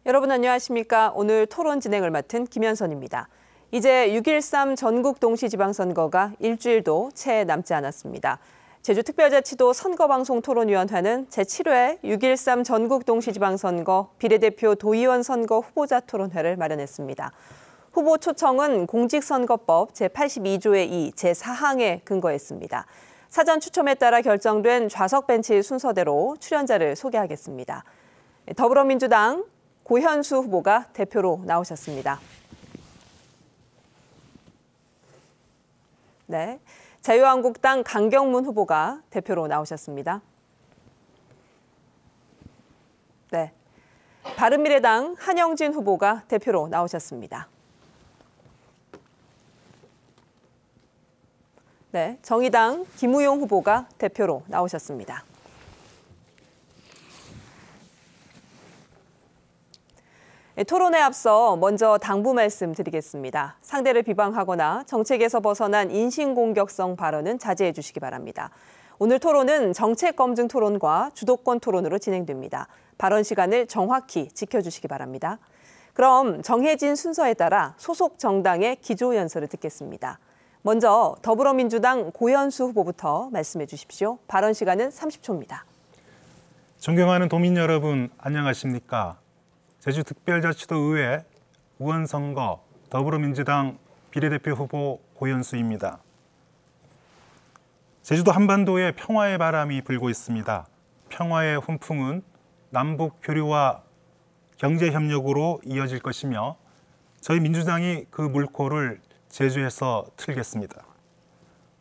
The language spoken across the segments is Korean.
여러분 안녕하십니까? 오늘 토론 진행을 맡은 김현선입니다. 이제 6.13 전국 동시지방선거가 일주일도 채 남지 않았습니다. 제주특별자치도 선거방송토론위원회는 제7회 6.13 전국 동시지방선거 비례대표 도의원 선거 후보자 토론회를 마련했습니다. 후보 초청은 공직선거법 제82조의 2, 제4항에 근거했습니다. 사전 추첨에 따라 결정된 좌석 벤치 순서대로 출연자를 소개하겠습니다. 더불어민주당 고현수 후보가 대표로 나오셨습니다. 네, 자유한국당 강경문 후보가 대표로 나오셨습니다. 네, 바른미래당 한영진 후보가 대표로 나오셨습니다. 네, 정의당 김우용 후보가 대표로 나오셨습니다. 토론에 앞서 먼저 당부 말씀드리겠습니다. 상대를 비방하거나 정책에서 벗어난 인신공격성 발언은 자제해 주시기 바랍니다. 오늘 토론은 정책검증 토론과 주도권 토론으로 진행됩니다. 발언 시간을 정확히 지켜주시기 바랍니다. 그럼 정해진 순서에 따라 소속 정당의 기조연설을 듣겠습니다. 먼저 더불어민주당 고현수 후보부터 말씀해 주십시오. 발언 시간은 30초입니다. 존경하는 도민 여러분, 안녕하십니까? 제주특별자치도 의회 의원선거 더불어민주당 비례대표 후보 고현수입니다. 제주도 한반도에 평화의 바람이 불고 있습니다. 평화의 훈풍은 남북 교류와 경제협력으로 이어질 것이며 저희 민주당이 그 물꼬를 제주에서 틀겠습니다.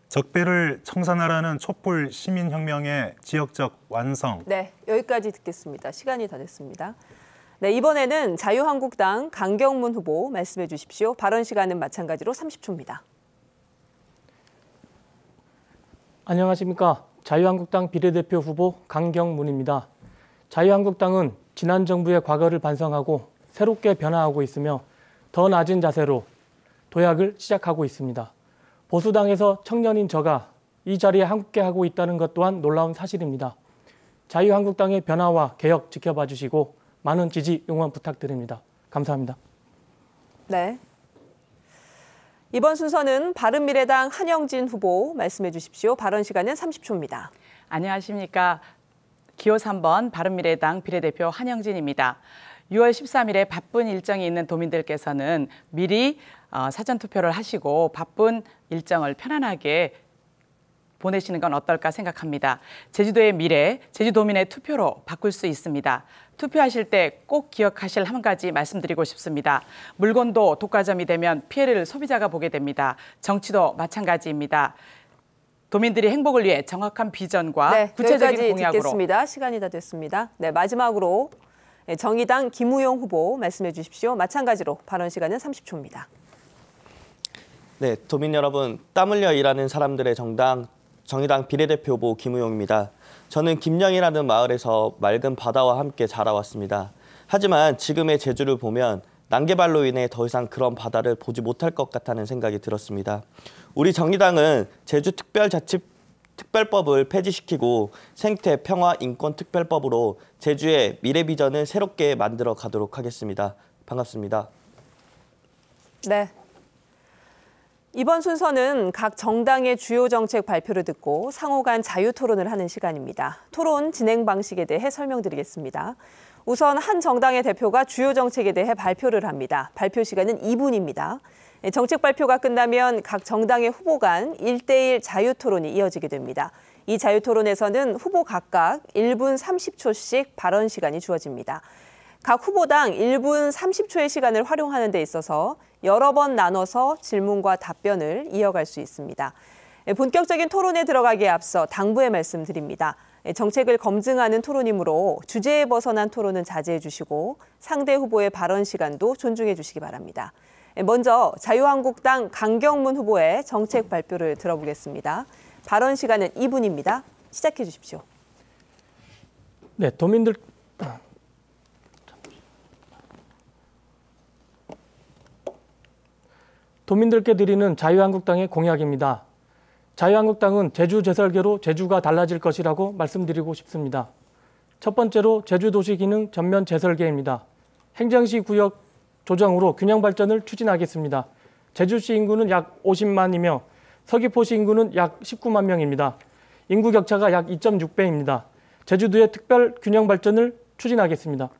적폐를 청산하라는 촛불 시민혁명의 지역적 완성. 네, 여기까지 듣겠습니다. 시간이 다 됐습니다. 네, 이번에는 자유한국당 강경문 후보 말씀해 주십시오. 발언 시간은 마찬가지로 30초입니다. 안녕하십니까. 자유한국당 비례대표 후보 강경문입니다. 자유한국당은 지난 정부의 과거를 반성하고 새롭게 변화하고 있으며 더 낮은 자세로 도약을 시작하고 있습니다. 보수당에서 청년인 저가 이 자리에 함께하고 있다는 것 또한 놀라운 사실입니다. 자유한국당의 변화와 개혁 지켜봐 주시고 많은 지지, 응원 부탁드립니다. 감사합니다. 네. 이번 순서는 바른미래당 한영진 후보 말씀해 주십시오. 발언 시간은 30초입니다. 안녕하십니까. 기호 3번 바른미래당 비례대표 한영진입니다. 6월 13일에 바쁜 일정이 있는 도민들께서는 미리 사전투표를 하시고 바쁜 일정을 편안하게 보내시는 건 어떨까 생각합니다. 제주도의 미래, 제주도민의 투표로 바꿀 수 있습니다. 투표하실 때 꼭 기억하실 한 가지 말씀드리고 싶습니다. 물건도 독과점이 되면 피해를 소비자가 보게 됩니다. 정치도 마찬가지입니다. 도민들이 행복을 위해 정확한 비전과 구체적인 공약으로. 듣겠습니다. 시간이 다 됐습니다. 네, 마지막으로 정의당 김우용 후보 말씀해 주십시오. 마찬가지로 발언 시간은 30초입니다. 네, 도민 여러분, 땀 흘려 일하는 사람들의 정당 정의당 비례대표 후보 김우용입니다. 저는 김영이라는 마을에서 맑은 바다와 함께 자라왔습니다. 하지만 지금의 제주를 보면 난개발로 인해 더 이상 그런 바다를 보지 못할 것 같다는 생각이 들었습니다. 우리 정의당은 제주특별자치특별법을 폐지시키고 생태, 평화, 인권 특별법으로 제주의 미래 비전을 새롭게 만들어 가도록 하겠습니다. 반갑습니다. 네. 이번 순서는 각 정당의 주요 정책 발표를 듣고 상호 간 자유 토론을 하는 시간입니다. 토론 진행 방식에 대해 설명드리겠습니다. 우선 한 정당의 대표가 주요 정책에 대해 발표를 합니다. 발표 시간은 2분입니다. 정책 발표가 끝나면 각 정당의 후보 간 1대1 자유 토론이 이어지게 됩니다. 이 자유 토론에서는 후보 각각 1분 30초씩 발언 시간이 주어집니다. 각 후보당 1분 30초의 시간을 활용하는 데 있어서 여러 번 나눠서 질문과 답변을 이어갈 수 있습니다. 본격적인 토론에 들어가기에 앞서 당부의 말씀드립니다. 정책을 검증하는 토론이므로 주제에 벗어난 토론은 자제해 주시고 상대 후보의 발언 시간도 존중해 주시기 바랍니다. 먼저 자유한국당 강경문 후보의 정책 발표를 들어보겠습니다. 발언 시간은 2분입니다. 시작해 주십시오. 네, 도민들께 드리는 자유한국당의 공약입니다. 자유한국당은 제주 재설계로 제주가 달라질 것이라고 말씀드리고 싶습니다. 첫 번째로 제주도시 기능 전면 재설계입니다. 행정시 구역 조정으로 균형 발전을 추진하겠습니다. 제주시 인구는 약 50만이며 서귀포시 인구는 약 19만 명입니다. 인구 격차가 약 2.6배입니다. 제주도의 특별 균형 발전을 추진하겠습니다.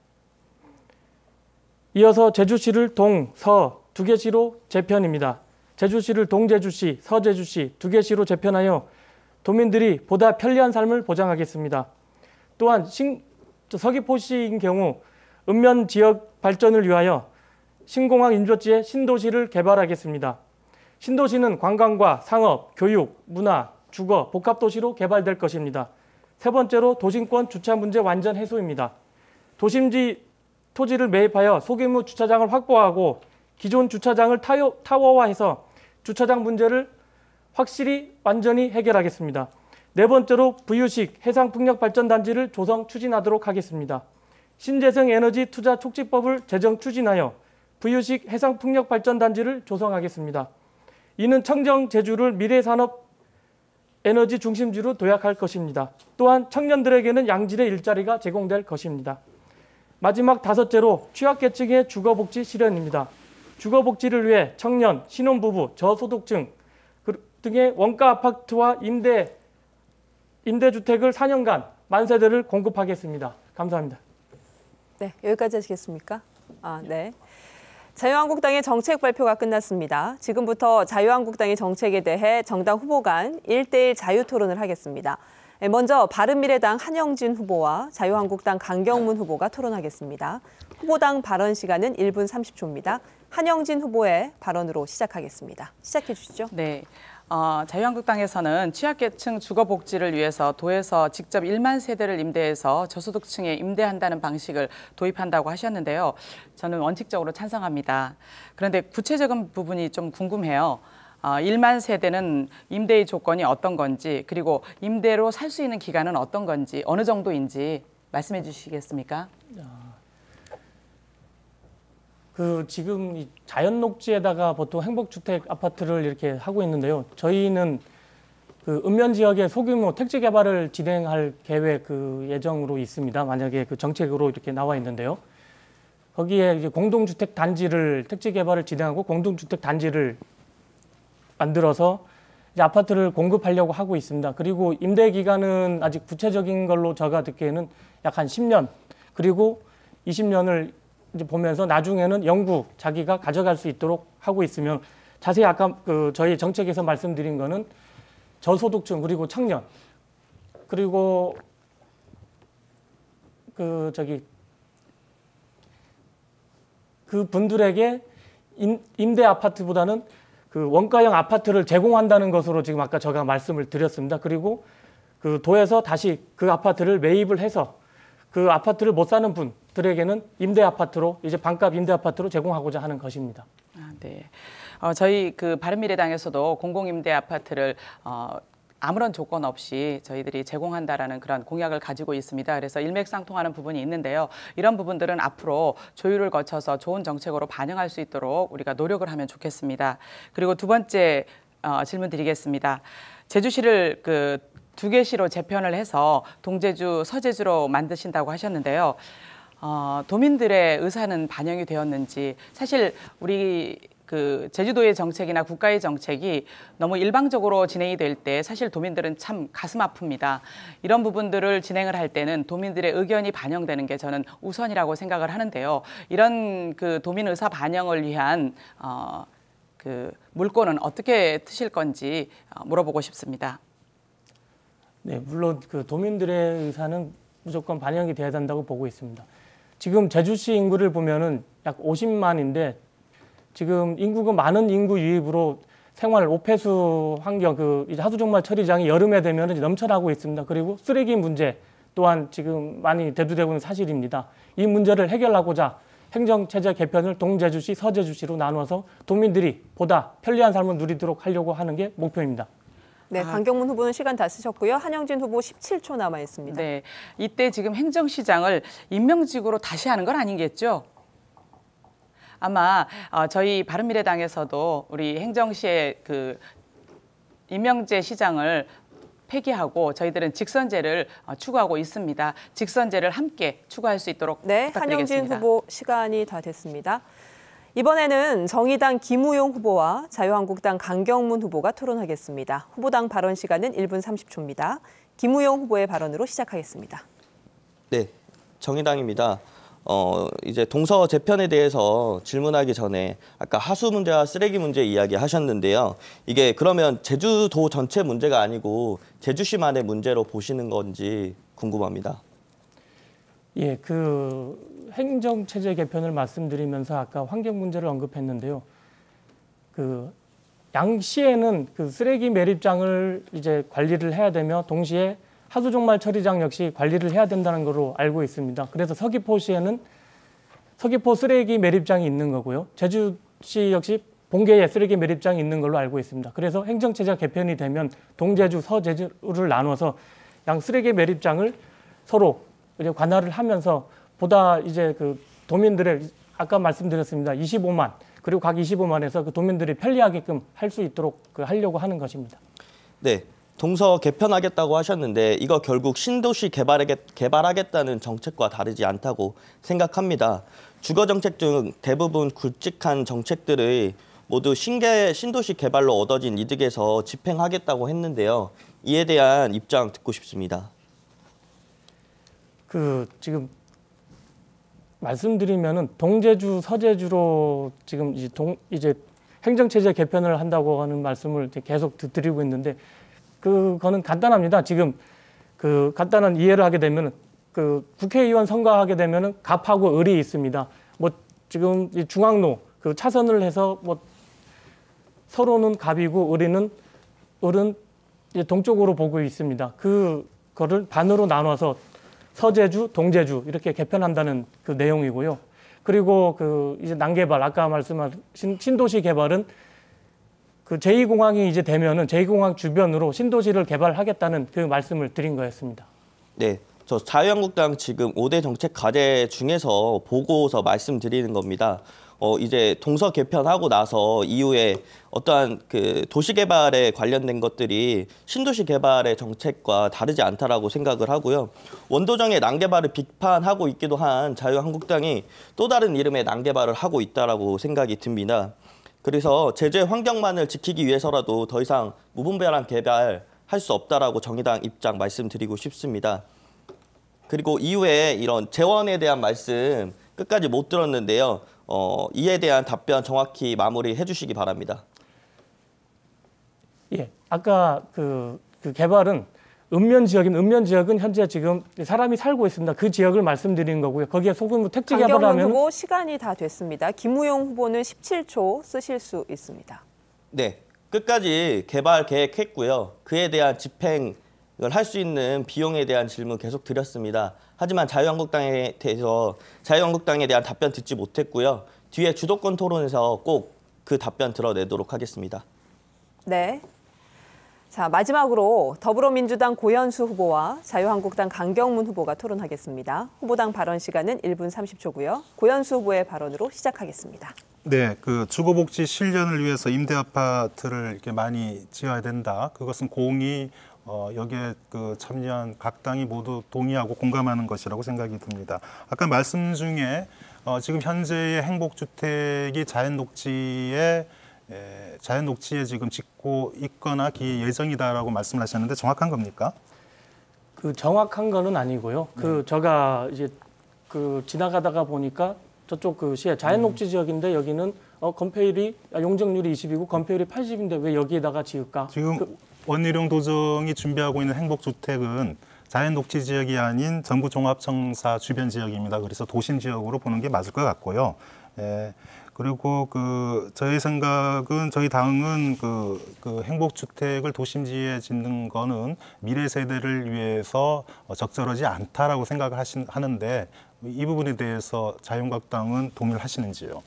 이어서 제주시를 동, 서 두 개 시로 재편입니다. 제주시를 동제주시, 서제주시 두 개 시로 재편하여 도민들이 보다 편리한 삶을 보장하겠습니다. 또한 서귀포시인 경우 읍면 지역 발전을 위하여 신공항 인조지에 신도시를 개발하겠습니다. 신도시는 관광과 상업, 교육, 문화, 주거, 복합도시로 개발될 것입니다. 세 번째로 도심권 주차 문제 완전 해소입니다. 도심지 토지를 매입하여 소규모 주차장을 확보하고 기존 주차장을 타워화해서 주차장 문제를 확실히 완전히 해결하겠습니다. 네 번째로 부유식 해상풍력발전단지를 조성 추진하도록 하겠습니다. 신재생 에너지 투자 촉진법을 제정 추진하여 부유식 해상풍력발전단지를 조성하겠습니다. 이는 청정 제주를 미래산업 에너지 중심지로 도약할 것입니다. 또한 청년들에게는 양질의 일자리가 제공될 것입니다. 마지막 다섯째로 취약계층의 주거복지 실현입니다. 주거복지를 위해 청년, 신혼부부, 저소득층 등의 원가 아파트와 임대주택을 4년간 만세대를 공급하겠습니다. 감사합니다. 네, 여기까지 하시겠습니까? 네. 자유한국당의 정책 발표가 끝났습니다. 지금부터 자유한국당의 정책에 대해 정당 후보 간 1대1 자유토론을 하겠습니다. 먼저 바른미래당 한영진 후보와 자유한국당 강경문 후보가 토론하겠습니다. 후보당 발언 시간은 1분 30초입니다. 한영진 후보의 발언으로 시작하겠습니다. 시작해 주시죠. 네. 자유한국당에서는 취약계층 주거복지를 위해서 도에서 직접 1만 세대를 임대해서 저소득층에 임대한다는 방식을 도입한다고 하셨는데요. 저는 원칙적으로 찬성합니다. 그런데 구체적인 부분이 좀 궁금해요. 1만 세대는 임대의 조건이 어떤 건지, 그리고 임대로 살 수 있는 기간은 어떤 건지, 어느 정도인지 말씀해 주시겠습니까? 지금 이 자연녹지에다가 보통 행복주택 아파트를 이렇게 하고 있는데요. 저희는 읍면 지역에 소규모 택지 개발을 진행할 계획 예정으로 있습니다. 만약에 정책으로 이렇게 나와 있는데요. 거기에 이제 공동주택 단지를 택지 개발을 진행하고 공동주택 단지를 만들어서 이제 아파트를 공급하려고 하고 있습니다. 그리고 임대 기간은 아직 구체적인 걸로 제가 듣기에는 약 한 10년 그리고 20년을 이제 보면서 나중에는 영구 자기가 가져갈 수 있도록 하고 있으면 자세히 아까 저희 정책에서 말씀드린 거는 저소득층 그리고 청년 그리고 분들에게 임대 아파트보다는 원가형 아파트를 제공한다는 것으로 지금 아까 제가 말씀을 드렸습니다. 그리고 도에서 다시 그 아파트를 매입을 해서 그 아파트를 못 사는 분들에게는 임대 아파트로 이제 반값 임대 아파트로 제공하고자 하는 것입니다. 네. 저희 바른미래당에서도 공공임대 아파트를 아무런 조건 없이 저희들이 제공한다라는 그런 공약을 가지고 있습니다. 그래서 일맥상통하는 부분이 있는데요. 이런 부분들은 앞으로 조율을 거쳐서 좋은 정책으로 반영할 수 있도록 우리가 노력을 하면 좋겠습니다. 그리고 두 번째 질문 드리겠습니다. 제주시를 2개 시로 재편을 해서 동제주, 서제주로 만드신다고 하셨는데요. 도민들의 의사는 반영이 되었는지, 사실 우리 제주도의 정책이나 국가의 정책이 너무 일방적으로 진행이 될 때 사실 도민들은 참 가슴 아픕니다. 이런 부분들을 진행을 할 때는 도민들의 의견이 반영되는 게 저는 우선이라고 생각을 하는데요. 이런 도민 의사 반영을 위한 물꼬는 어떻게 트실 건지 물어보고 싶습니다. 네, 물론 도민들의 의사는 무조건 반영이 돼야 된다고 보고 있습니다. 지금 제주시 인구를 보면은 약 50만인데 지금 인구가 많은 인구 유입으로 생활 오폐수 환경 이제 하수종말 처리장이 여름에 되면 넘쳐나고 있습니다. 그리고 쓰레기 문제 또한 지금 많이 대두되고 있는 사실입니다. 이 문제를 해결하고자 행정체제 개편을 동제주시, 서제주시로 나누어서 도민들이 보다 편리한 삶을 누리도록 하려고 하는 게 목표입니다. 네, 강경문 후보는 시간 다 쓰셨고요. 한영진 후보 17초 남아 있습니다. 네, 이때 지금 행정시장을 임명직으로 다시 하는 건 아니겠죠? 아마 저희 바른미래당에서도 우리 행정시의 임명재 시장을 폐기하고 저희들은 직선제를 추구하고 있습니다. 직선제를 함께 추구할 수 있도록 네, 부탁드리겠습니다. 한영진 후보 시간이 다 됐습니다. 이번에는 정의당 김우용 후보와 자유한국당 강경문 후보가 토론하겠습니다. 후보당 발언 시간은 1분 30초입니다. 김우용 후보의 발언으로 시작하겠습니다. 네, 정의당입니다. 이제 동서 재편에 대해서 질문하기 전에 아까 하수 문제와 쓰레기 문제 이야기 하셨는데요. 이게 그러면 제주도 전체 문제가 아니고 제주시만의 문제로 보시는 건지 궁금합니다. 예, 그 행정체제 개편을 말씀드리면서 아까 환경 문제를 언급했는데요. 그 양시에는 그 쓰레기 매립장을 이제 관리를 해야 되며 동시에 하수종말 처리장 역시 관리를 해야 된다는 걸로 알고 있습니다. 그래서 서귀포시에는 서귀포 쓰레기 매립장이 있는 거고요. 제주시 역시 봉계에 쓰레기 매립장이 있는 걸로 알고 있습니다. 그래서 행정체제 개편이 되면 동제주, 서제주를 나눠서 양 쓰레기 매립장을 서로 이제 관할을 하면서 보다 이제 그 도민들의 아까 말씀드렸습니다. 25만 그리고 각 25만에서 그 도민들이 편리하게끔 할 수 있도록 하려고 하는 것입니다. 네, 동서 개편하겠다고 하셨는데 이거 결국 신도시 개발하겠다는 정책과 다르지 않다고 생각합니다. 주거 정책 중 대부분 굵직한 정책들을 모두 신도시 개발로 얻어진 이득에서 집행하겠다고 했는데요. 이에 대한 입장 듣고 싶습니다. 그 지금 말씀드리면은 동제주, 서제주로 지금 이제 행정체제 개편을 한다고 하는 말씀을 계속 드리고 있는데 그거는 간단합니다. 지금 그 간단한 이해를 하게 되면은 그 국회의원 선거하게 되면은 갑하고 을이 있습니다. 뭐 지금 이 중앙로 그 차선을 해서 뭐 서로는 갑이고 을은 이제 동쪽으로 보고 있습니다. 그거를 반으로 나눠서 서제주, 동제주 이렇게 개편한다는 그 내용이고요. 그리고 그 이제 난개발 아까 말씀하신 신도시 개발은 그 제2공항이 이제 되면은 제2공항 주변으로 신도시를 개발하겠다는 그 말씀을 드린 거였습니다. 네, 저 자유한국당 지금 5대 정책 과제 중에서 보고서 말씀드리는 겁니다. 이제 동서 개편하고 나서 이후에 어떠한 그 도시 개발에 관련된 것들이 신도시 개발의 정책과 다르지 않다라고 생각을 하고요. 원도정의 난개발을 비판하고 있기도 한 자유한국당이 또 다른 이름의 난개발을 하고 있다라고 생각이 듭니다. 그래서 제주의 환경만을 지키기 위해서라도 더 이상 무분별한 개발할 수 없다라고 정의당 입장 말씀드리고 싶습니다. 그리고 이후에 이런 재원에 대한 말씀 끝까지 못 들었는데요. 이에 대한 답변 정확히 마무리해 주시기 바랍니다. 예, 아까 그 개발은 읍면 지역은 현재 지금 사람이 살고 있습니다. 그 지역을 말씀드린 거고요. 거기에 소규모 택지 개발을 강경문 하면 후보 시간이 다 됐습니다. 김우용 후보는 17초 쓰실 수 있습니다. 네, 끝까지 개발 계획했고요. 그에 대한 집행을 할 수 있는 비용에 대한 질문 계속 드렸습니다. 하지만 자유한국당에 대한 답변 듣지 못했고요. 뒤에 주도권 토론에서 꼭 그 답변 들어내도록 하겠습니다. 네. 자, 마지막으로 더불어민주당 고현수 후보와 자유한국당 강경문 후보가 토론하겠습니다. 후보당 발언 시간은 1분 30초고요. 고현수 후보의 발언으로 시작하겠습니다. 네, 그 주거복지 실현을 위해서 임대 아파트를 이렇게 많이 지어야 된다. 그것은 공이 여기에 그 참여한 각 당이 모두 동의하고 공감하는 것이라고 생각이 듭니다. 아까 말씀 중에 지금 현재의 행복주택이 자연녹지에 지금 짓고 있거나 기 예정이다라고 말씀을 하셨는데 정확한 겁니까? 그 정확한 거는 아니고요. 그 제가 이제 그 지나가다가 보니까 저쪽 그 시에 자연녹지 지역인데 여기는 건폐율이 용적률이 20이고 건폐율이 80인데 왜 여기에다가 지을까? 지금 원희룡 도정이 준비하고 있는 행복주택은 자연녹지 지역이 아닌 전부종합청사 주변 지역입니다. 그래서 도심 지역으로 보는 게 맞을 것 같고요. 그리고 저희 생각은 저희 당은 그 행복주택을 도심지에 짓는 거는 미래 세대를 위해서 적절하지 않다라고 생각을 하는데 이 부분에 대해서 자유한국당은 동의를 하시는지요?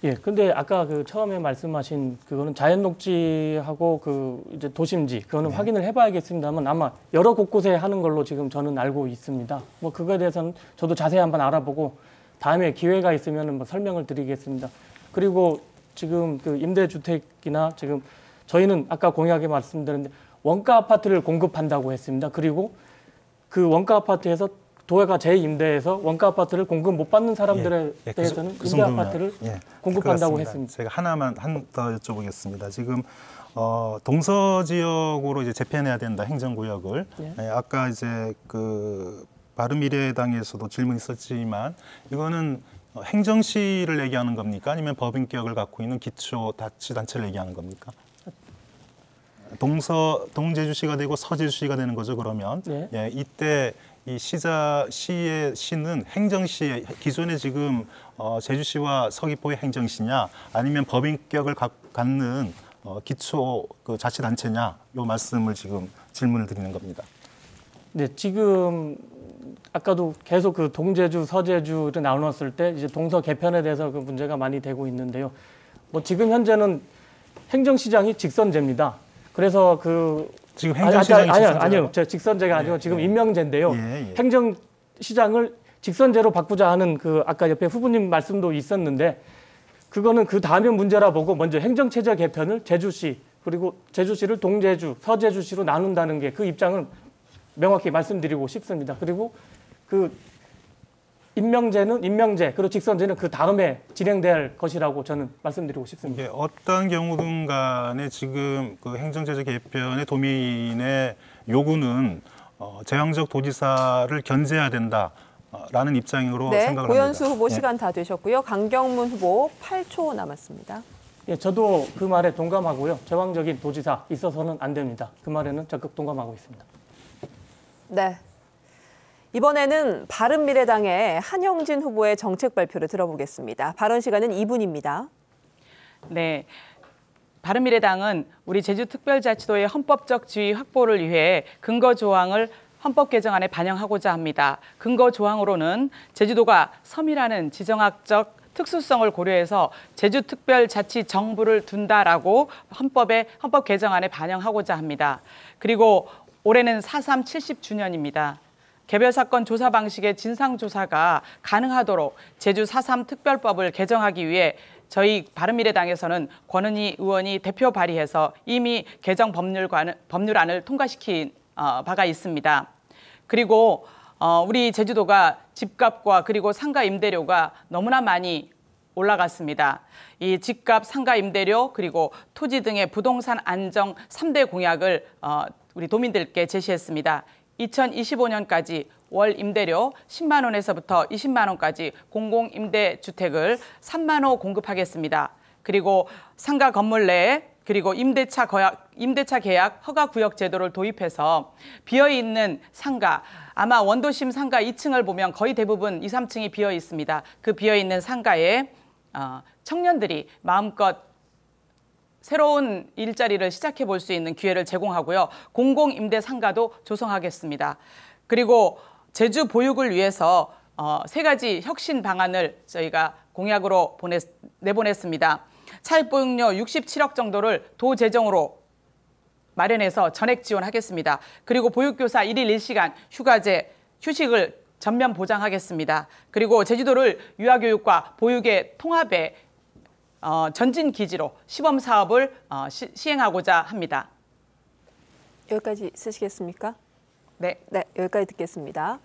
예, 근데 아까 그 처음에 말씀하신 그거는 자연녹지하고 그 이제 도심지 그거는 확인을 해봐야겠습니다만 아마 여러 곳곳에 하는 걸로 지금 저는 알고 있습니다. 뭐 그거에 대해서는 저도 자세히 한번 알아보고 다음에 기회가 있으면 뭐 설명을 드리겠습니다. 그리고 지금 그 임대주택이나 지금 저희는 아까 공약에 말씀드렸는데 원가 아파트를 공급한다고 했습니다. 그리고 그 원가 아파트에서 도가 재임대해서 원가 아파트를 공급 못 받는 사람들에 대해서는 임대 아파트를 공급한다고 했습니다. 제가 하나만 더 여쭤보겠습니다. 지금 동서 지역으로 이제 재편해야 된다, 행정구역을. 아까 이제 그 바른미래당에서도 질문이 있었지만 이거는 행정시를 얘기하는 겁니까? 아니면 법인격을 갖고 있는 기초자치단체를 얘기하는 겁니까? 동제주시가 되고 서제주시가 되는 거죠. 그러면 이때 이 시의 시는 행정시의 기존에 지금 제주시와 서귀포의 행정시냐 아니면 법인격을 갖는 기초 그 자치단체냐 요 말씀을 지금 질문을 드리는 겁니다. 네, 지금 아까도 계속 그 동제주, 서제주를 나눴을 때 이제 동서 개편에 대해서 그 문제가 많이 되고 있는데요. 뭐 지금 현재는 행정시장이 직선제입니다. 그래서 그 지금 행정시장이 아니요, 직선제가 아니고 지금 임명제인데요. 행정시장을 직선제로 바꾸자 하는 그 아까 옆에 후보님 말씀도 있었는데 그거는 그 다음에 문제라 보고 먼저 행정체제 개편을 제주시 그리고 제주시를 동제주, 서제주시로 나눈다는 게 그 입장을 명확히 말씀드리고 싶습니다. 그리고 그 임명제는 임명제, 그리고 직선제는 그 다음에 진행될 것이라고 저는 말씀드리고 싶습니다. 어떤 경우든 간에 지금 그 행정제도 개편의 도민의 요구는 제왕적 도지사를 견제해야 된다라는 입장으로 생각을 합니다. 고현수 후보 시간 다 되셨고요. 강경문 후보 8초 남았습니다. 저도 그 말에 동감하고요. 제왕적인 도지사 있어서는 안 됩니다. 그 말에는 적극 동감하고 있습니다. 네. 이번에는 바른미래당의 한영진 후보의 정책 발표를 들어보겠습니다. 발언 시간은 2분입니다. 네. 바른미래당은 우리 제주특별자치도의 헌법적 지위 확보를 위해 근거 조항을 헌법 개정안에 반영하고자 합니다. 근거 조항으로는 제주도가 섬이라는 지정학적 특수성을 고려해서 제주특별자치정부를 둔다라고 헌법 개정안에 반영하고자 합니다. 그리고 올해는 4.3 70주년입니다. 개별 사건 조사 방식의 진상조사가 가능하도록 제주 4.3 특별법을 개정하기 위해 저희 바른미래당에서는 권은희 의원이 대표 발의해서 이미 개정 법률안을 통과시킨 바가 있습니다. 그리고 우리 제주도가 집값과 그리고 상가 임대료가 너무나 많이 올라갔습니다. 이 집값, 상가 임대료 그리고 토지 등의 부동산 안정 3대 공약을 우리 도민들께 제시했습니다. 2025년까지 월 임대료 10만 원에서부터 20만 원까지 공공임대주택을 3만 호 공급하겠습니다. 그리고 상가 건물 내에 그리고 임대차 계약 허가구역 제도를 도입해서 비어있는 상가, 아마 원도심 상가 2층을 보면 거의 대부분 2, 3층이 비어 있습니다. 그 비어있는 상가에 청년들이 마음껏 새로운 일자리를 시작해 볼 수 있는 기회를 제공하고요. 공공임대 상가도 조성하겠습니다. 그리고 제주 보육을 위해서 3가지 혁신 방안을 저희가 공약으로 내보냈습니다. 차입보육료 67억 정도를 도 재정으로 마련해서 전액 지원하겠습니다. 그리고 보육교사 1일 1시간 휴가제, 휴식을 전면 보장하겠습니다. 그리고 제주도를 유아교육과 보육의 통합에 전진 기지로 시범 사업을 시행하고자 합니다. 여기까지 쓰시겠습니까? 네. 네, 여기까지 듣겠습니다.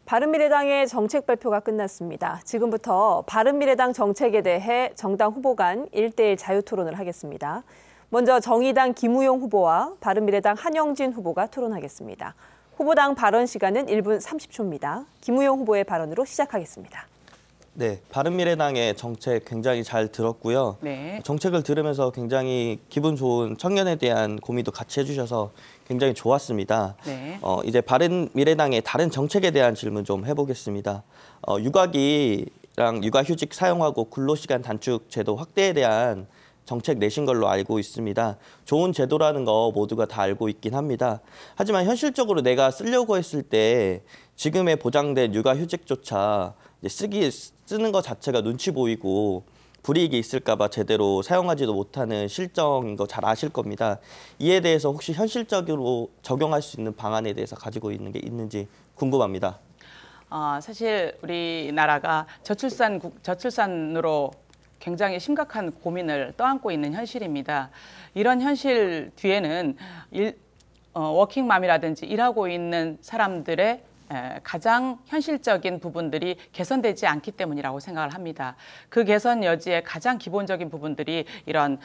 바른미래당의 정책 발표가 끝났습니다. 지금부터 바른미래당 정책에 대해 정당 후보 간 1대1 자유토론을 하겠습니다. 먼저 정의당 김우용 후보와 바른미래당 한영진 후보가 토론하겠습니다. 후보당 발언 시간은 1분 30초입니다. 김우용 후보의 발언으로 시작하겠습니다. 네, 바른미래당의 정책 굉장히 잘 들었고요. 네. 정책을 들으면서 굉장히 기분 좋은 청년에 대한 고민도 같이 해주셔서 굉장히 좋았습니다. 네. 이제 바른미래당의 다른 정책에 대한 질문 좀 해보겠습니다. 육아기랑 육아휴직 사용하고 근로시간 단축 제도 확대에 대한 정책 내신 걸로 알고 있습니다. 좋은 제도라는 거 모두가 다 알고 있긴 합니다. 하지만 현실적으로 내가 쓰려고 했을 때 지금의 보장된 육아휴직조차 쓰는 것 자체가 눈치 보이고 불이익이 있을까 봐 제대로 사용하지도 못하는 실정인 거 잘 아실 겁니다. 이에 대해서 혹시 현실적으로 적용할 수 있는 방안에 대해서 가지고 있는 게 있는지 궁금합니다. 사실 우리나라가 저출산으로 굉장히 심각한 고민을 떠안고 있는 현실입니다. 이런 현실 뒤에는 워킹맘이라든지 일하고 있는 사람들의 가장 현실적인 부분들이 개선되지 않기 때문이라고 생각을 합니다. 그 개선 여지의 가장 기본적인 부분들이 이런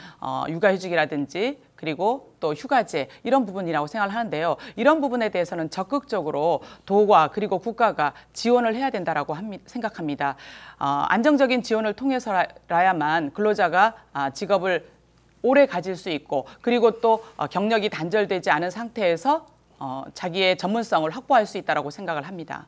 육아휴직이라든지 그리고 또 휴가제 이런 부분이라고 생각을 하는데요. 이런 부분에 대해서는 적극적으로 도가 그리고 국가가 지원을 해야 된다라고 생각합니다. 안정적인 지원을 통해서라야만 근로자가 직업을 오래 가질 수 있고 그리고 또 경력이 단절되지 않은 상태에서 자기의 전문성을 확보할 수 있다고 생각을 합니다.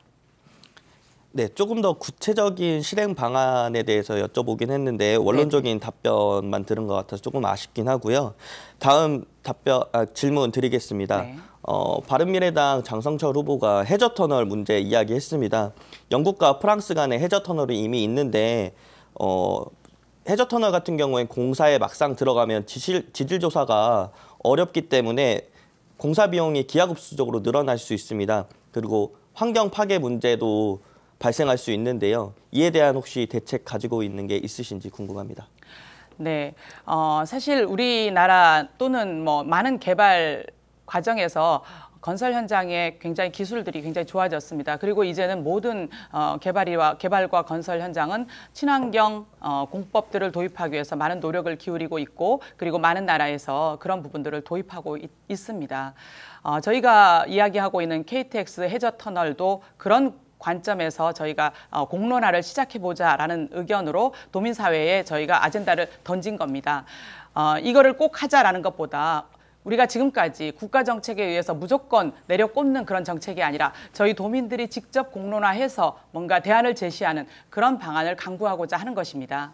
네, 조금 더 구체적인 실행 방안에 대해서 여쭤보긴 했는데 원론적인 답변만 들은 것 같아서 조금 아쉽긴 하고요. 다음 질문 드리겠습니다. 네. 바른미래당 장성철 후보가 해저터널 문제 이야기했습니다. 영국과 프랑스 간에 해저터널이 이미 있는데 해저터널 같은 경우엔 공사에 막상 들어가면 지질조사가 어렵기 때문에 공사 비용이 기하급수적으로 늘어날 수 있습니다. 그리고 환경 파괴 문제도 발생할 수 있는데요. 이에 대한 혹시 대책 가지고 있는 게 있으신지 궁금합니다. 네, 사실 우리나라 또는 뭐 많은 개발 과정에서 건설 현장의 굉장히 기술들이 굉장히 좋아졌습니다. 그리고 이제는 모든 개발과 건설 현장은 친환경 공법들을 도입하기 위해서 많은 노력을 기울이고 있고 그리고 많은 나라에서 그런 부분들을 도입하고 있습니다. 저희가 이야기하고 있는 KTX 해저터널도 그런 관점에서 저희가 공론화를 시작해보자라는 의견으로 도민사회에 저희가 아젠다를 던진 겁니다. 이거를 꼭 하자라는 것보다 우리가 지금까지 국가 정책에 의해서 무조건 내려꽂는 그런 정책이 아니라 저희 도민들이 직접 공론화해서 뭔가 대안을 제시하는 그런 방안을 강구하고자 하는 것입니다.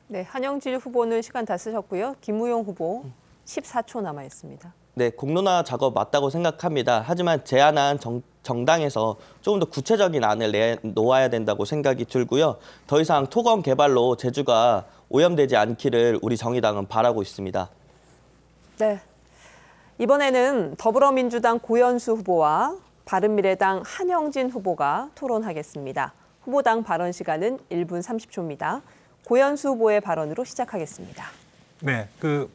네, 한영진 후보는 시간 다 쓰셨고요. 김우용 후보 14초 남아 있습니다. 네, 공론화 작업 맞다고 생각합니다. 하지만 제안한 정당에서 조금 더 구체적인 안을 놓아야 된다고 생각이 들고요. 더 이상 토건 개발로 제주가 오염되지 않기를 우리 정의당은 바라고 있습니다. 네. 이번에는 더불어민주당 고연수 후보와 바른미래당 한영진 후보가 토론하겠습니다. 후보당 발언 시간은 1분 30초입니다. 고연수 후보의 발언으로 시작하겠습니다. 네,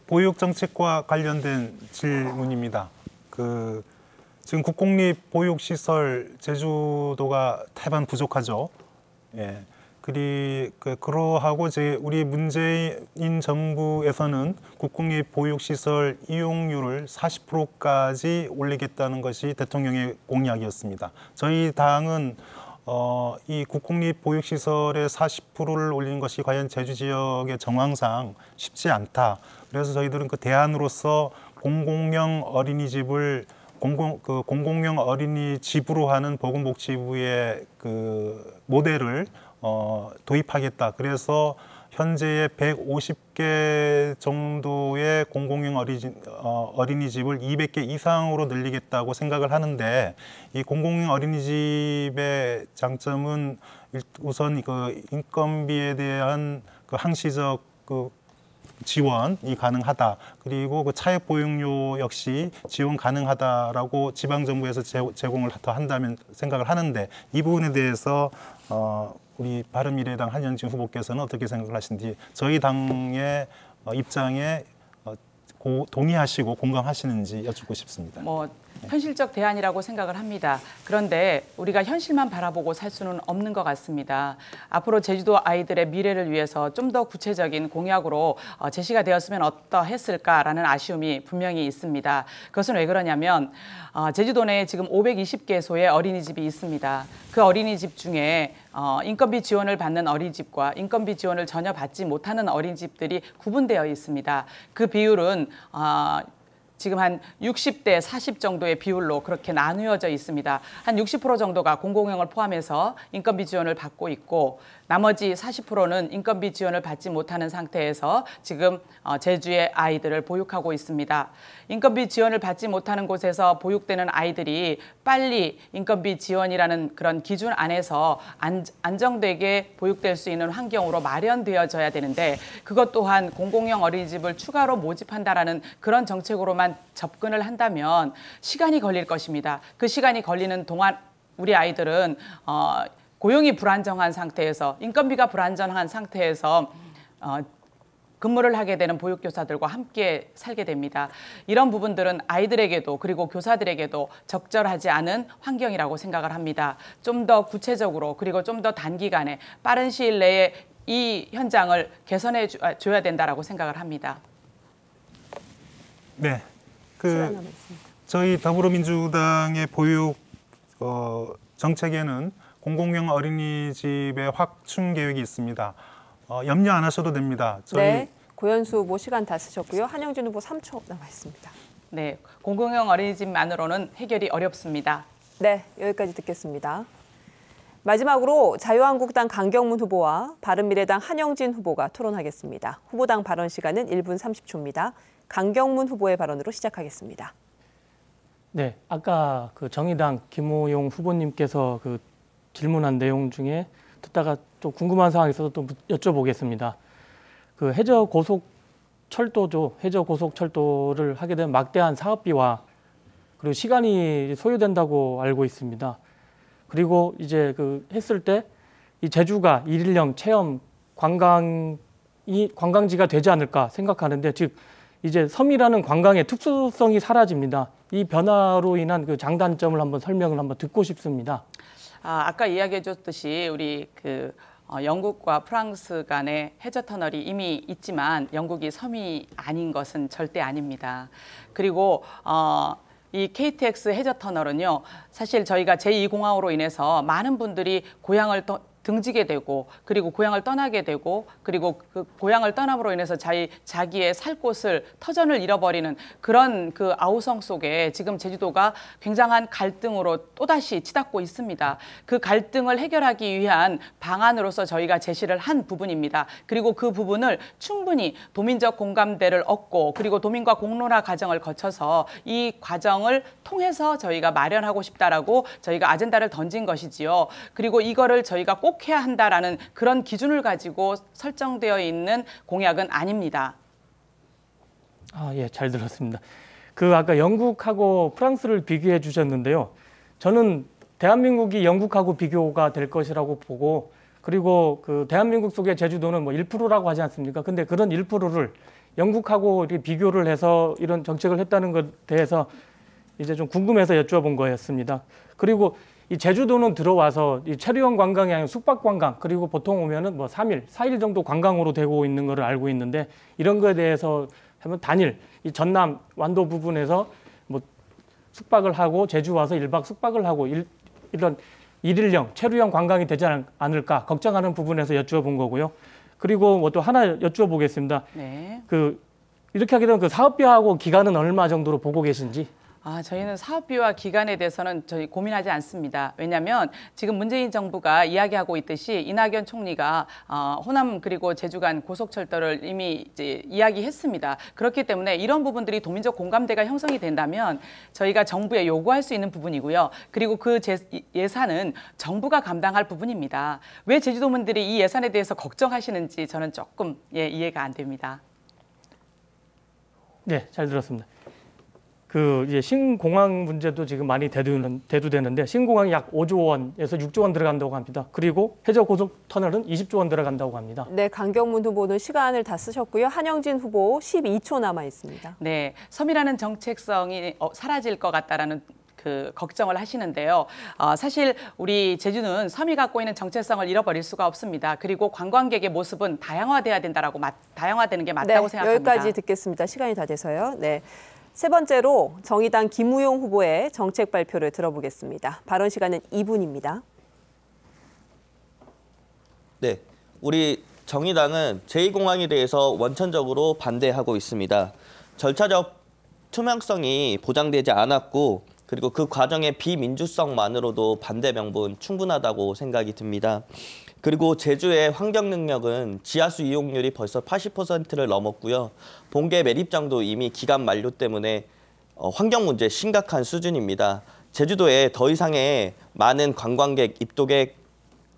보육 정책과 관련된 질문입니다. 지금 국공립 보육시설 제주도가 태반 부족하죠. 예. 그러하고 우리 문재인 정부에서는 국공립 보육시설 이용률을 40%까지 올리겠다는 것이 대통령의 공약이었습니다. 저희 당은 이 국공립 보육시설의 40%를 올리는 것이 과연 제주 지역의 정황상 쉽지 않다. 그래서 저희들은 그 대안으로서 공공형 어린이집을 공공형 어린이집으로 하는 보건복지부의 모델을 도입하겠다. 그래서 현재의 150개 정도의 공공형 어린이집을 200개 이상으로 늘리겠다고 생각을 하는데 이 공공형 어린이집의 장점은 우선 인건비에 대한 항시적 지원이 가능하다. 그리고 차액 보육료 역시 지원 가능하다라고 지방정부에서 제공을 더 한다면 생각을 하는데 이 부분에 대해서 우리 바른미래당 한영진 후보께서는 어떻게 생각을 하시는지 저희 당의 입장에 동의하시고 공감하시는지 여쭙고 싶습니다. 현실적 대안이라고 생각을 합니다. 그런데 우리가 현실만 바라보고 살 수는 없는 것 같습니다. 앞으로 제주도 아이들의 미래를 위해서 좀 더 구체적인 공약으로 제시가 되었으면 어떠했을까라는 아쉬움이 분명히 있습니다. 그것은 왜 그러냐면 제주도 내에 지금 520개소의 어린이집이 있습니다. 그 어린이집 중에 인건비 지원을 받는 어린이집과 인건비 지원을 전혀 받지 못하는 어린이집들이 구분되어 있습니다. 그 비율은 지금 한 60대 40 정도의 비율로 그렇게 나누어져 있습니다. 한 60% 정도가 공공형을 포함해서 인건비 지원을 받고 있고 나머지 40%는 인건비 지원을 받지 못하는 상태에서 지금 제주의 아이들을 보육하고 있습니다. 인건비 지원을 받지 못하는 곳에서 보육되는 아이들이 빨리 인건비 지원이라는 그런 기준 안에서 안정되게 보육될 수 있는 환경으로 마련되어져야 되는데 그것 또한 공공형 어린이집을 추가로 모집한다라는 그런 정책으로만 접근을 한다면 시간이 걸릴 것입니다. 그 시간이 걸리는 동안 우리 아이들은 고용이 불안정한 상태에서 인건비가 불안정한 상태에서 근무를 하게 되는 보육교사들과 함께 살게 됩니다. 이런 부분들은 아이들에게도 그리고 교사들에게도 적절하지 않은 환경이라고 생각을 합니다. 좀 더 구체적으로 그리고 좀 더 단기간에 빠른 시일 내에 이 현장을 개선해 줘야 된다라고 생각을 합니다. 네, 시간 남아 있습니다. 저희 더불어민주당의 보육 정책에는 공공형 어린이집의 확충 계획이 있습니다. 염려 안 하셔도 됩니다. 네, 고현수 후보 시간 다 쓰셨고요. 한영진 후보 3초 남아 있습니다. 네, 공공형 어린이집만으로는 해결이 어렵습니다. 네, 여기까지 듣겠습니다. 마지막으로 자유한국당 강경문 후보와 바른미래당 한영진 후보가 토론하겠습니다. 후보당 발언 시간은 1분 30초입니다. 강경문 후보의 발언으로 시작하겠습니다. 네, 아까 그 정의당 김우용 후보님께서 그 질문한 내용 중에 듣다가 좀 궁금한 사항이 있어서 또 여쭤보겠습니다. 그 해저 고속철도죠. 해저 고속철도를 하게 되면 막대한 사업비와 그리고 시간이 소요된다고 알고 있습니다. 그리고 이제 그 했을 때 이 제주가 일일령 체험 관광지가 되지 않을까 생각하는데, 즉 이제 섬이라는 관광의 특수성이 사라집니다. 이 변화로 인한 그 장단점을 한번 설명을 한번 듣고 싶습니다. 아까 이야기해 줬듯이 우리 영국과 프랑스 간의 해저 터널이 이미 있지만 영국이 섬이 아닌 것은 절대 아닙니다. 그리고 이 KTX 해저 터널은요, 사실 저희가 제2공항으로 인해서 많은 분들이 고향을 등지게 되고 그리고 고향을 떠나게 되고 그리고 그 고향을 떠남으로 인해서 자기의 살 곳을 터전을 잃어버리는 그런 그 아우성 속에 지금 제주도가 굉장한 갈등으로 또다시 치닫고 있습니다. 그 갈등을 해결하기 위한 방안으로서 저희가 제시를 한 부분입니다. 그리고 그 부분을 충분히 도민적 공감대를 얻고 그리고 도민과 공론화 과정을 거쳐서 이 과정을 통해서 저희가 마련하고 싶다라고 저희가 아젠다를 던진 것이지요. 그리고 이거를 저희가 꼭 해야 한다라는 그런 기준을 가지고 설정되어 있는 공약은 아닙니다. 예, 잘 들었습니다. 그 아까 영국하고 프랑스를 비교해 주셨는데요. 저는 대한민국이 영국하고 비교가 될 것이라고 보고, 그리고 그 대한민국 속의 제주도는 뭐 1%라고 하지 않습니까? 근데 그런 1%를 영국하고 이렇게 비교를 해서 이런 정책을 했다는 것에 대해서 이제 좀 궁금해서 여쭤본 거였습니다. 그리고 이 제주도는 들어와서 이 체류형 관광이 아니라 숙박 관광, 그리고 보통 오면은 뭐 3일, 4일 정도 관광으로 되고 있는 것을 알고 있는데, 이런 거에 대해서 하면 단일 이 전남 완도 부분에서 뭐 숙박을 하고 제주 와서 1박 숙박을 하고 이런 일일형 체류형 관광이 되지 않을까 걱정하는 부분에서 여쭤본 거고요. 그리고 뭐 또 하나 여쭤보겠습니다. 네. 그 이렇게 하게 되면 그 사업비하고 기간은 얼마 정도로 보고 계신지? 저희는 사업비와 기간에 대해서는 저희 고민하지 않습니다. 왜냐하면 지금 문재인 정부가 이야기하고 있듯이 이낙연 총리가 호남 그리고 제주 간 고속철도를 이미 이제 이야기했습니다. 그렇기 때문에 이런 부분들이 도민적 공감대가 형성이 된다면 저희가 정부에 요구할 수 있는 부분이고요. 그리고 그 예산은 정부가 감당할 부분입니다. 왜 제주도민들이 이 예산에 대해서 걱정하시는지 저는 조금 이해가 안 됩니다. 네, 잘 들었습니다. 그 이제 신공항 문제도 지금 많이 대두되는데, 신공항이 약 5조 원에서 6조 원 들어간다고 합니다. 그리고 해저 고속 터널은 20조 원 들어간다고 합니다. 네, 강경문 후보는 시간을 다 쓰셨고요. 한영진 후보 12초 남아 있습니다. 네, 섬이라는 정책성이 사라질 것 같다라는 그 걱정을 하시는데요. 사실 우리 제주는 섬이 갖고 있는 정체성을 잃어버릴 수가 없습니다. 그리고 관광객의 모습은 다양화돼야 된다라고 다양화되는 게 맞다고 생각합니다. 여기까지 듣겠습니다. 시간이 다 돼서요. 네. 세 번째로 정의당 김우용 후보의 정책 발표를 들어보겠습니다. 발언 시간은 2분입니다. 네, 우리 정의당은 제2공항에 대해서 원천적으로 반대하고 있습니다. 절차적 투명성이 보장되지 않았고, 그리고 그 과정의 비민주성만으로도 반대 명분 충분하다고 생각이 듭니다. 그리고 제주의 환경 능력은 지하수 이용률이 벌써 80%를 넘었고요. 본계 매립장도 이미 기간 만료 때문에 환경 문제 심각한 수준입니다. 제주도에 더 이상의 많은 관광객 입도객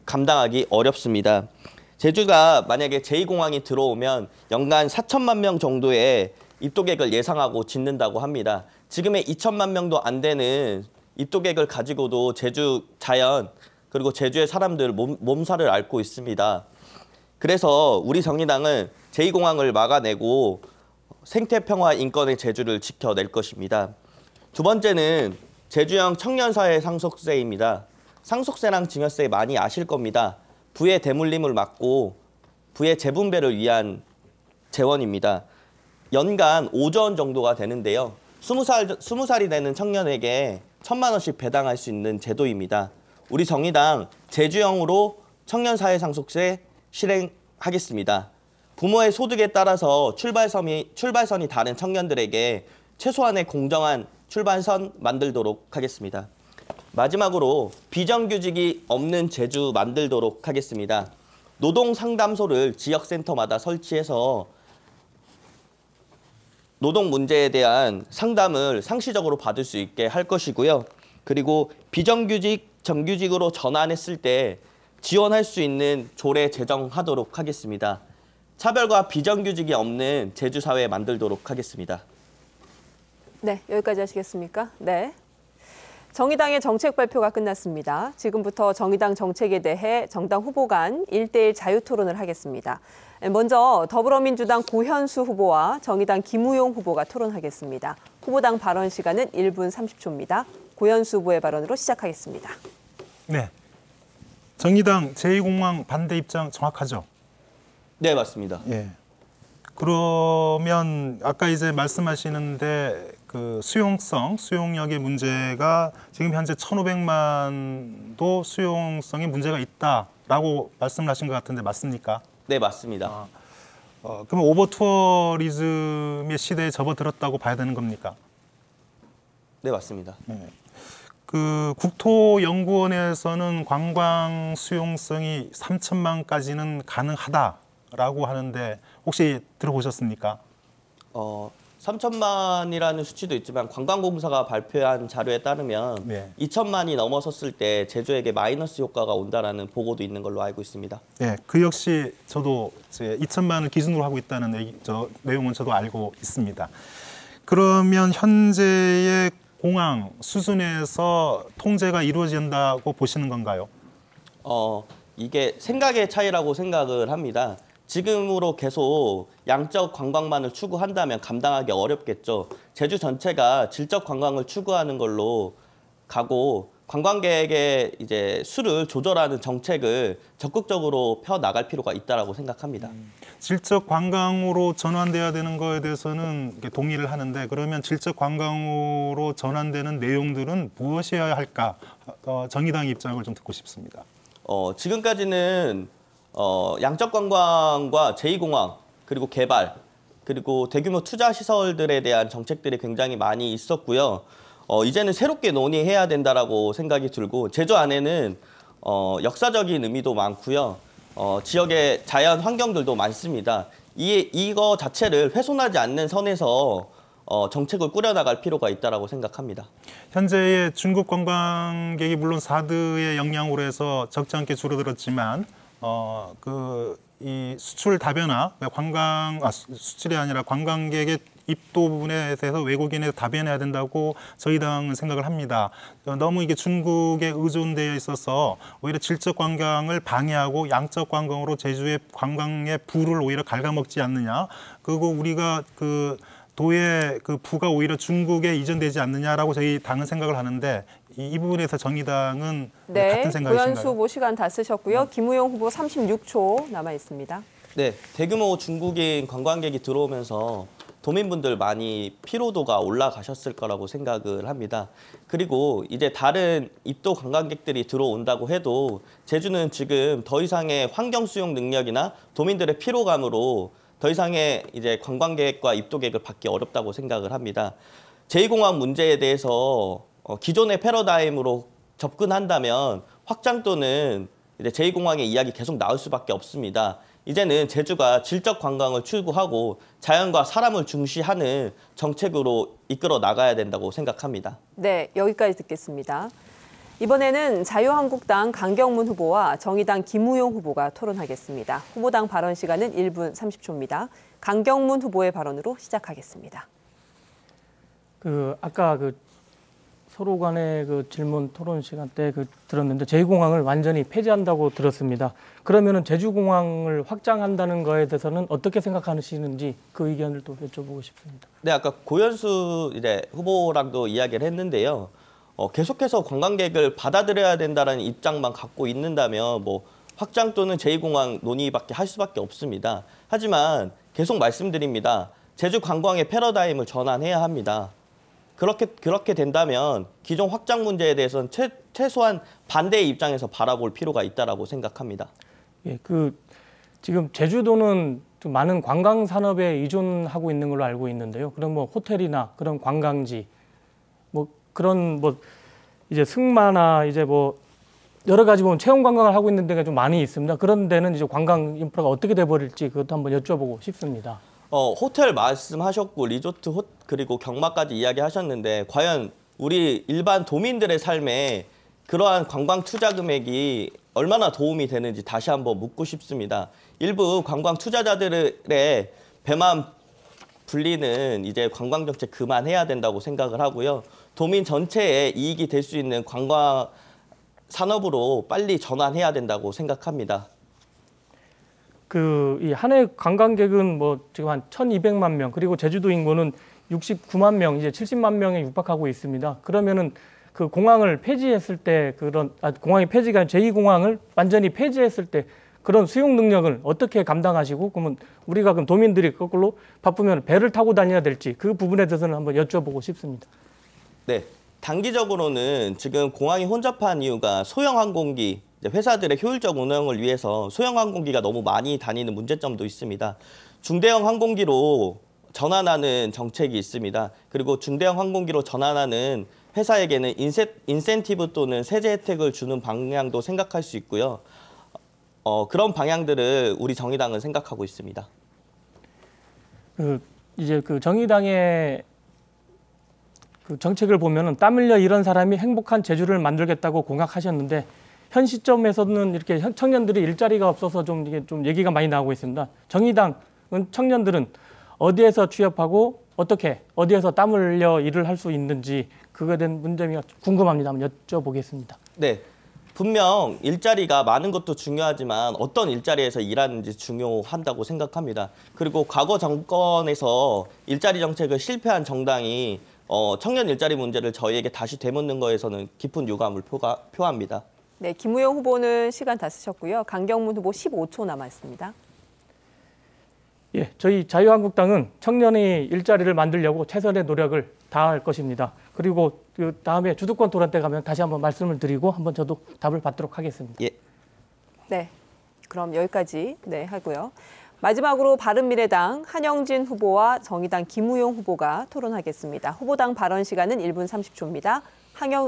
감당하기 어렵습니다. 제주가 만약에 제2공항이 들어오면 연간 4천만 명 정도의 입도객을 예상하고 짓는다고 합니다. 지금의 2천만 명도 안 되는 입도객을 가지고도 제주 자연 그리고 제주의 사람들 몸살을 앓고 있습니다. 그래서 우리 정의당은 제2공항을 막아내고 생태평화 인권의 제주를 지켜낼 것입니다. 두 번째는 제주형 청년사회 상속세입니다. 상속세랑 증여세 많이 아실 겁니다. 부의 대물림을 막고 부의 재분배를 위한 재원입니다. 연간 5조 원 정도가 되는데요. 20살이 되는 청년에게 1,000만 원씩 배당할 수 있는 제도입니다. 우리 정의당 제주형으로 청년사회 상속세 실행하겠습니다. 부모의 소득에 따라서 출발선이 다른 청년들에게 최소한의 공정한 출발선 만들도록 하겠습니다. 마지막으로 비정규직이 없는 제주 만들도록 하겠습니다. 노동상담소를 지역센터마다 설치해서 노동 문제에 대한 상담을 상시적으로 받을 수 있게 할 것이고요. 그리고 비정규직, 정규직으로 전환했을 때 지원할 수 있는 조례 제정하도록 하겠습니다. 차별과 비정규직이 없는 제주 사회 만들도록 하겠습니다. 네, 여기까지 하시겠습니까? 네. 정의당의 정책 발표가 끝났습니다. 지금부터 정의당 정책에 대해 정당 후보 간 1대1 자유토론을 하겠습니다. 먼저 더불어민주당 고현수 후보와 정의당 김우용 후보가 토론하겠습니다. 후보당 발언 시간은 1분 30초입니다. 고현수 후보의 발언으로 시작하겠습니다. 네. 정의당 제2공항 반대 입장 정확하죠? 네, 맞습니다. 예. 그러면 아까 이제 말씀하시는데 그 수용력의 문제가 지금 현재 1,500만도 수용성에 문제가 있다라고 말씀을 하신 것 같은데 맞습니까? 네, 맞습니다. 그러면 오버투어리즘의 시대에 접어들었다고 봐야 되는 겁니까? 네, 맞습니다. 그 국토연구원에서는 관광 수용성이 3천만까지는 가능하다라고 하는데 혹시 들어보셨습니까? 3천만이라는 수치도 있지만 관광공사가 발표한 자료에 따르면 네. 2천만이 넘어섰을 때 제주에게 마이너스 효과가 온다라는 보고도 있는 걸로 알고 있습니다. 네, 그 역시 저도 2천만을 기준으로 하고 있다는 내용은 저도 알고 있습니다. 그러면 현재의 공항 수준에서 통제가 이루어진다고 보시는 건가요? 이게 생각의 차이라고 생각을 합니다. 지금으로 계속 양적 관광만을 추구한다면 감당하기 어렵겠죠. 제주 전체가 질적 관광을 추구하는 걸로 가고 관광객의 이제 수를 조절하는 정책을 적극적으로 펴 나갈 필요가 있다라고 생각합니다. 질적 관광으로 전환돼야 되는 거에 대해서는 동의를 하는데 그러면 질적 관광으로 전환되는 내용들은 무엇이어야 할까? 정의당 입장을 좀 듣고 싶습니다. 지금까지는 양적 관광과 제2공항 그리고 개발 그리고 대규모 투자 시설들에 대한 정책들이 굉장히 많이 있었고요. 이제는 새롭게 논의해야 된다라고 생각이 들고 제주 안에는 역사적인 의미도 많고요. 지역의 자연 환경들도 많습니다. 이거 자체를 훼손하지 않는 선에서 정책을 꾸려나갈 필요가 있다라고 생각합니다. 현재의 중국 관광객이 물론 사드의 영향으로 해서 적지 않게 줄어들었지만 이 수출 다변화, 수출이 아니라 관광객의 입도 부분에 대해서 외국인에 다변해야 된다고 저희 당은 생각을 합니다. 너무 이게 중국에 의존되어 있어서 오히려 질적 관광을 방해하고 양적 관광으로 제주의 관광의 부를 오히려 갉아먹지 않느냐. 그리고 우리가 그 도의 그 부가 오히려 중국에 이전되지 않느냐라고 저희 당은 생각을 하는데 이 부분에서 정의당은 같은 생각이신가요? 고현수 후보 시간 다 쓰셨고요. 김우용 후보 36초 남아 있습니다. 네, 대규모 중국인 관광객이 들어오면서 도민분들 많이 피로도가 올라가셨을 거라고 생각을 합니다. 그리고 이제 다른 입도 관광객들이 들어온다고 해도 제주는 지금 더 이상의 환경 수용 능력이나 도민들의 피로감으로 더 이상의 이제 관광객과 입도객을 받기 어렵다고 생각을 합니다. 제2공항 문제에 대해서 기존의 패러다임으로 접근한다면 확장 또는 이제 제2공항의 이야기 계속 나올 수밖에 없습니다. 이제는 제주가 질적 관광을 추구하고 자연과 사람을 중시하는 정책으로 이끌어 나가야 된다고 생각합니다. 네, 여기까지 듣겠습니다. 이번에는 자유한국당 강경문 후보와 정의당 김우용 후보가 토론하겠습니다. 후보당 발언 시간은 1분 30초입니다. 강경문 후보의 발언으로 시작하겠습니다. 아까 서로 간의 그 질문 토론 시간 때 들었는데 제2공항을 완전히 폐지한다고 들었습니다. 그러면은 제주공항을 확장한다는 거에 대해서는 어떻게 생각하시는지 그 의견을 또 여쭤보고 싶습니다. 네, 아까 고현수 후보랑도 이야기를 했는데요. 계속해서 관광객을 받아들여야 된다는 입장만 갖고 있는다면 뭐 확장 또는 제2공항 논의밖에 할 수밖에 없습니다. 하지만 계속 말씀드립니다. 제주 관광의 패러다임을 전환해야 합니다. 그렇게 된다면 기존 확장 문제에 대해서는 최소한 반대의 입장에서 바라볼 필요가 있다라고 생각합니다. 예, 지금 제주도는 좀 많은 관광 산업에 의존하고 있는 걸로 알고 있는데요. 그럼 뭐 호텔이나 그런 관광지, 뭐 그런 뭐 이제 승마나 이제 뭐 여러 가지 보면 체험 관광을 하고 있는 데가 좀 많이 있습니다. 그런 데는 이제 관광 인프라가 어떻게 돼버릴지 그것도 한번 여쭤보고 싶습니다. 호텔 말씀하셨고 리조트 그리고 경마까지 이야기하셨는데 과연 우리 일반 도민들의 삶에 그러한 관광 투자 금액이 얼마나 도움이 되는지 다시 한번 묻고 싶습니다. 일부 관광 투자자들의 배만 불리는 이제 관광 정책 그만해야 된다고 생각을 하고요. 도민 전체에 이익이 될 수 있는 관광 산업으로 빨리 전환해야 된다고 생각합니다. 이 한 해 관광객은 뭐 지금 한 1,200만 명, 그리고 제주도 인구는 69만 명, 이제 70만 명에 육박하고 있습니다. 그러면은 그 공항을 폐지했을 때 공항이 폐지가 제2공항을 완전히 폐지했을 때 그런 수용 능력을 어떻게 감당하시고, 그러면 우리가 그럼 도민들이 거꾸로 바쁘면 배를 타고 다녀야 될지 그 부분에 대해서는 한번 여쭤보고 싶습니다. 네, 단기적으로는 지금 공항이 혼잡한 이유가 소형 항공기, 회사들의 효율적 운영을 위해서 소형 항공기가 너무 많이 다니는 문제점도 있습니다. 중대형 항공기로 전환하는 정책이 있습니다. 그리고 중대형 항공기로 전환하는 회사에게는 인센티브 또는 세제 혜택을 주는 방향도 생각할 수 있고요. 그런 방향들을 우리 정의당은 생각하고 있습니다. 이제 정의당의 정책을 보면은 땀 흘려 일한 사람이 행복한 제주를 만들겠다고 공약하셨는데 현 시점에서는 이렇게 청년들이 일자리가 없어서 이게 좀 얘기가 많이 나오고 있습니다. 정의당은 청년들은 어디에서 취업하고 어디에서 땀 흘려 일을 할 수 있는지 그거에 대한 문제가 궁금합니다. 한번 여쭤보겠습니다. 네, 분명 일자리가 많은 것도 중요하지만 어떤 일자리에서 일하는지 중요한다고 생각합니다. 그리고 과거 정권에서 일자리 정책을 실패한 정당이 청년 일자리 문제를 저희에게 다시 되묻는 거에서는 깊은 유감을 표합니다. 네, 김우영 후보는 시간 다 쓰셨고요. 강경문 후보 15초 남았습니다. 예, 저희 자유한국당은 청년이 일자리를 만들려고 최선의 노력을 다할 것입니다. 그리고 그 다음에 주도권 토론 때 가면 다시 한번 말씀을 드리고 한번 저도 답을 받도록 하겠습니다. 예. 네, 그럼 여기까지 하고요. 마지막으로 바른미래당 한영진 후보와 정의당 김우용 후보가 토론하겠습니다. 후보당 발언 시간은 1분 30초입니다.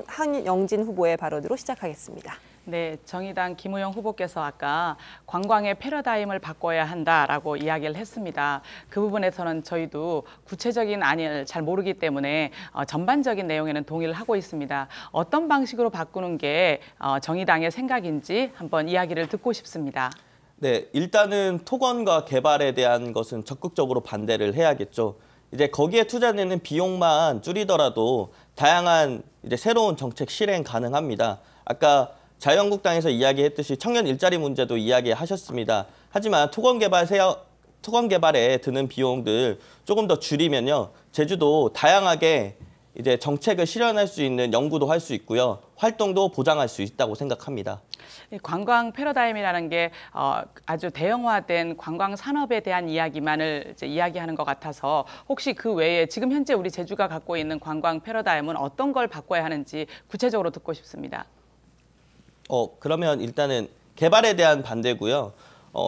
한영진 후보의 발언으로 시작하겠습니다. 네, 정의당 김우영 후보께서 아까 관광의 패러다임을 바꿔야 한다라고 이야기를 했습니다. 그 부분에서는 저희도 구체적인 안을 잘 모르기 때문에 전반적인 내용에는 동의를 하고 있습니다. 어떤 방식으로 바꾸는 게 정의당의 생각인지 한번 이야기를 듣고 싶습니다. 네, 일단은 토건과 개발에 대한 것은 적극적으로 반대를 해야겠죠. 이제 거기에 투자되는 비용만 줄이더라도 다양한 새로운 정책 실행 가능합니다. 아까 자유한국당에서 이야기했듯이 청년 일자리 문제도 이야기하셨습니다. 하지만 토건 개발에 드는 비용들 조금 더 줄이면요, 제주도 다양하게 정책을 실현할 수 있는 연구도 할 수 있고요, 활동도 보장할 수 있다고 생각합니다. 관광 패러다임이라는 게 아주 대형화된 관광 산업에 대한 이야기만을 이야기하는 것 같아서 혹시 그 외에 지금 현재 우리 제주가 갖고 있는 관광 패러다임은 어떤 걸 바꿔야 하는지 구체적으로 듣고 싶습니다. 그러면 일단은 개발에 대한 반대고요.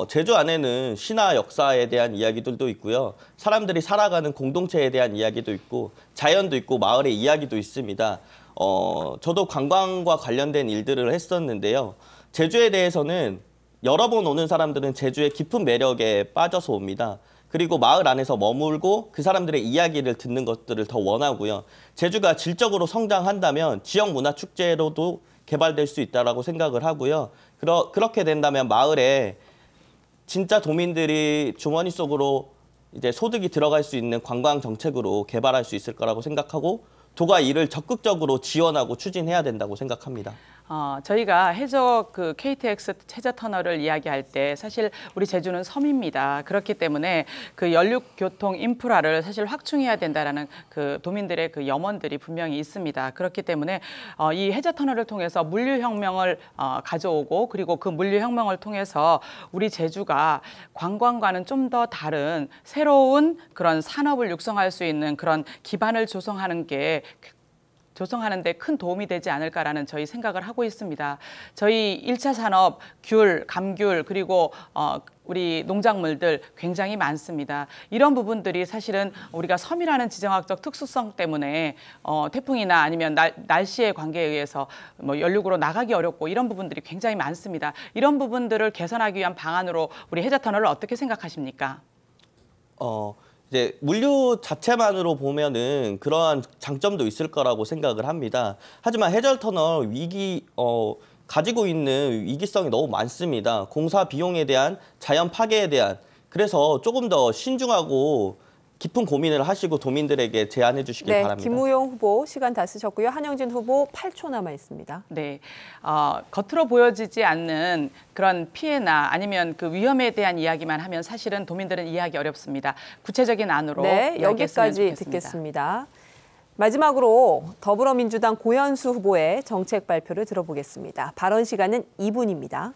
제주 안에는 신화 역사에 대한 이야기들도 있고요. 사람들이 살아가는 공동체에 대한 이야기도 있고 자연도 있고 마을의 이야기도 있습니다. 저도 관광과 관련된 일들을 했었는데요. 제주에 대해서는 여러 번 오는 사람들은 제주의 깊은 매력에 빠져서 옵니다. 그리고 마을 안에서 머물고 그 사람들의 이야기를 듣는 것들을 더 원하고요. 제주가 질적으로 성장한다면 지역문화축제로도 개발될 수 있다고 생각을 하고요. 그렇게 된다면 마을에 진짜 도민들이 주머니 속으로 소득이 들어갈 수 있는 관광 정책으로 개발할 수 있을 거라고 생각하고, 도가 이를 적극적으로 지원하고 추진해야 된다고 생각합니다. 저희가 해저 KTX 해저 터널을 이야기할 때 사실 우리 제주는 섬입니다. 그렇기 때문에 그 연륙 교통 인프라를 사실 확충해야 된다라는 그 도민들의 그 염원들이 분명히 있습니다. 그렇기 때문에 이 해저 터널을 통해서 물류 혁명을 가져오고 그리고 그 물류 혁명을 통해서 우리 제주가 관광과는 좀 더 다른 새로운 그런 산업을 육성할 수 있는 그런 기반을 조성하는 데 큰 도움이 되지 않을까라는 저희 생각을 하고 있습니다. 저희 1차 산업, 귤, 감귤 그리고 우리 농작물들 굉장히 많습니다. 이런 부분들이 사실은 우리가 섬이라는 지정학적 특수성 때문에 태풍이나 아니면 날씨의 관계에 의해서 뭐 연륙으로 나가기 어렵고 이런 부분들이 굉장히 많습니다. 이런 부분들을 개선하기 위한 방안으로 우리 해저터널을 어떻게 생각하십니까? 이제 물류 자체만으로 보면은 그러한 장점도 있을 거라고 생각을 합니다. 하지만 해저터널 가지고 있는 위기성이 너무 많습니다. 공사 비용에 대한 자연 파괴에 대한 그래서 조금 더 신중하고 깊은 고민을 하시고 도민들에게 제안해 주시기 바랍니다. 김우용 후보 시간 다 쓰셨고요. 한영진 후보 8초 남아 있습니다. 네, 겉으로 보여지지 않는 그런 피해나 아니면 그 위험에 대한 이야기만 하면 사실은 도민들은 이해하기 어렵습니다. 구체적인 안으로 여기까지 듣겠습니다. 마지막으로 더불어민주당 고현수 후보의 정책 발표를 들어보겠습니다. 발언 시간은 2분입니다.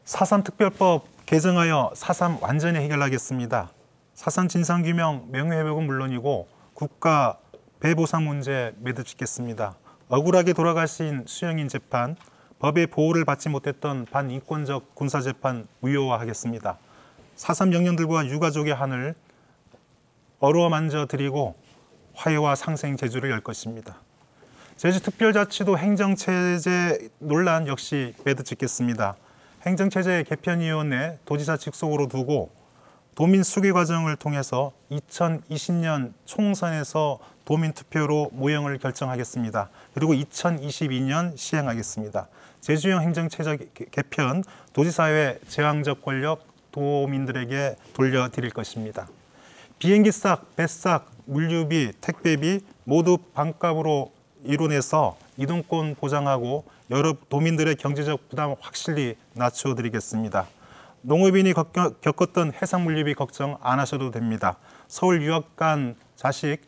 4.3 특별법 개정하여 4.3 완전히 해결하겠습니다. 4.3 진상규명, 명예회복은 물론이고 국가 배보상 문제 매듭짓겠습니다. 억울하게 돌아가신 수영인 재판, 법의 보호를 받지 못했던 반인권적 군사재판 무효화하겠습니다. 4.3 영령들과 유가족의 한을 어루만져 드리고 화해와 상생 제주를 열 것입니다. 제주특별자치도 행정체제 논란 역시 매듭짓겠습니다. 행정체제 개편위원회 도지사 직속으로 두고 도민 수기 과정을 통해서 2020년 총선에서 도민투표로 모형을 결정하겠습니다. 그리고 2022년 시행하겠습니다. 제주형 행정체제 개편, 도지사회 제왕적 권력 도민들에게 돌려드릴 것입니다. 비행기 싹, 배싹, 물류비, 택배비 모두 반값으로 이뤄내서 이동권 보장하고 여러 도민들의 경제적 부담 확실히 낮춰드리겠습니다. 농업인이 겪었던 해상물류비 걱정 안 하셔도 됩니다. 서울 유학 간 자식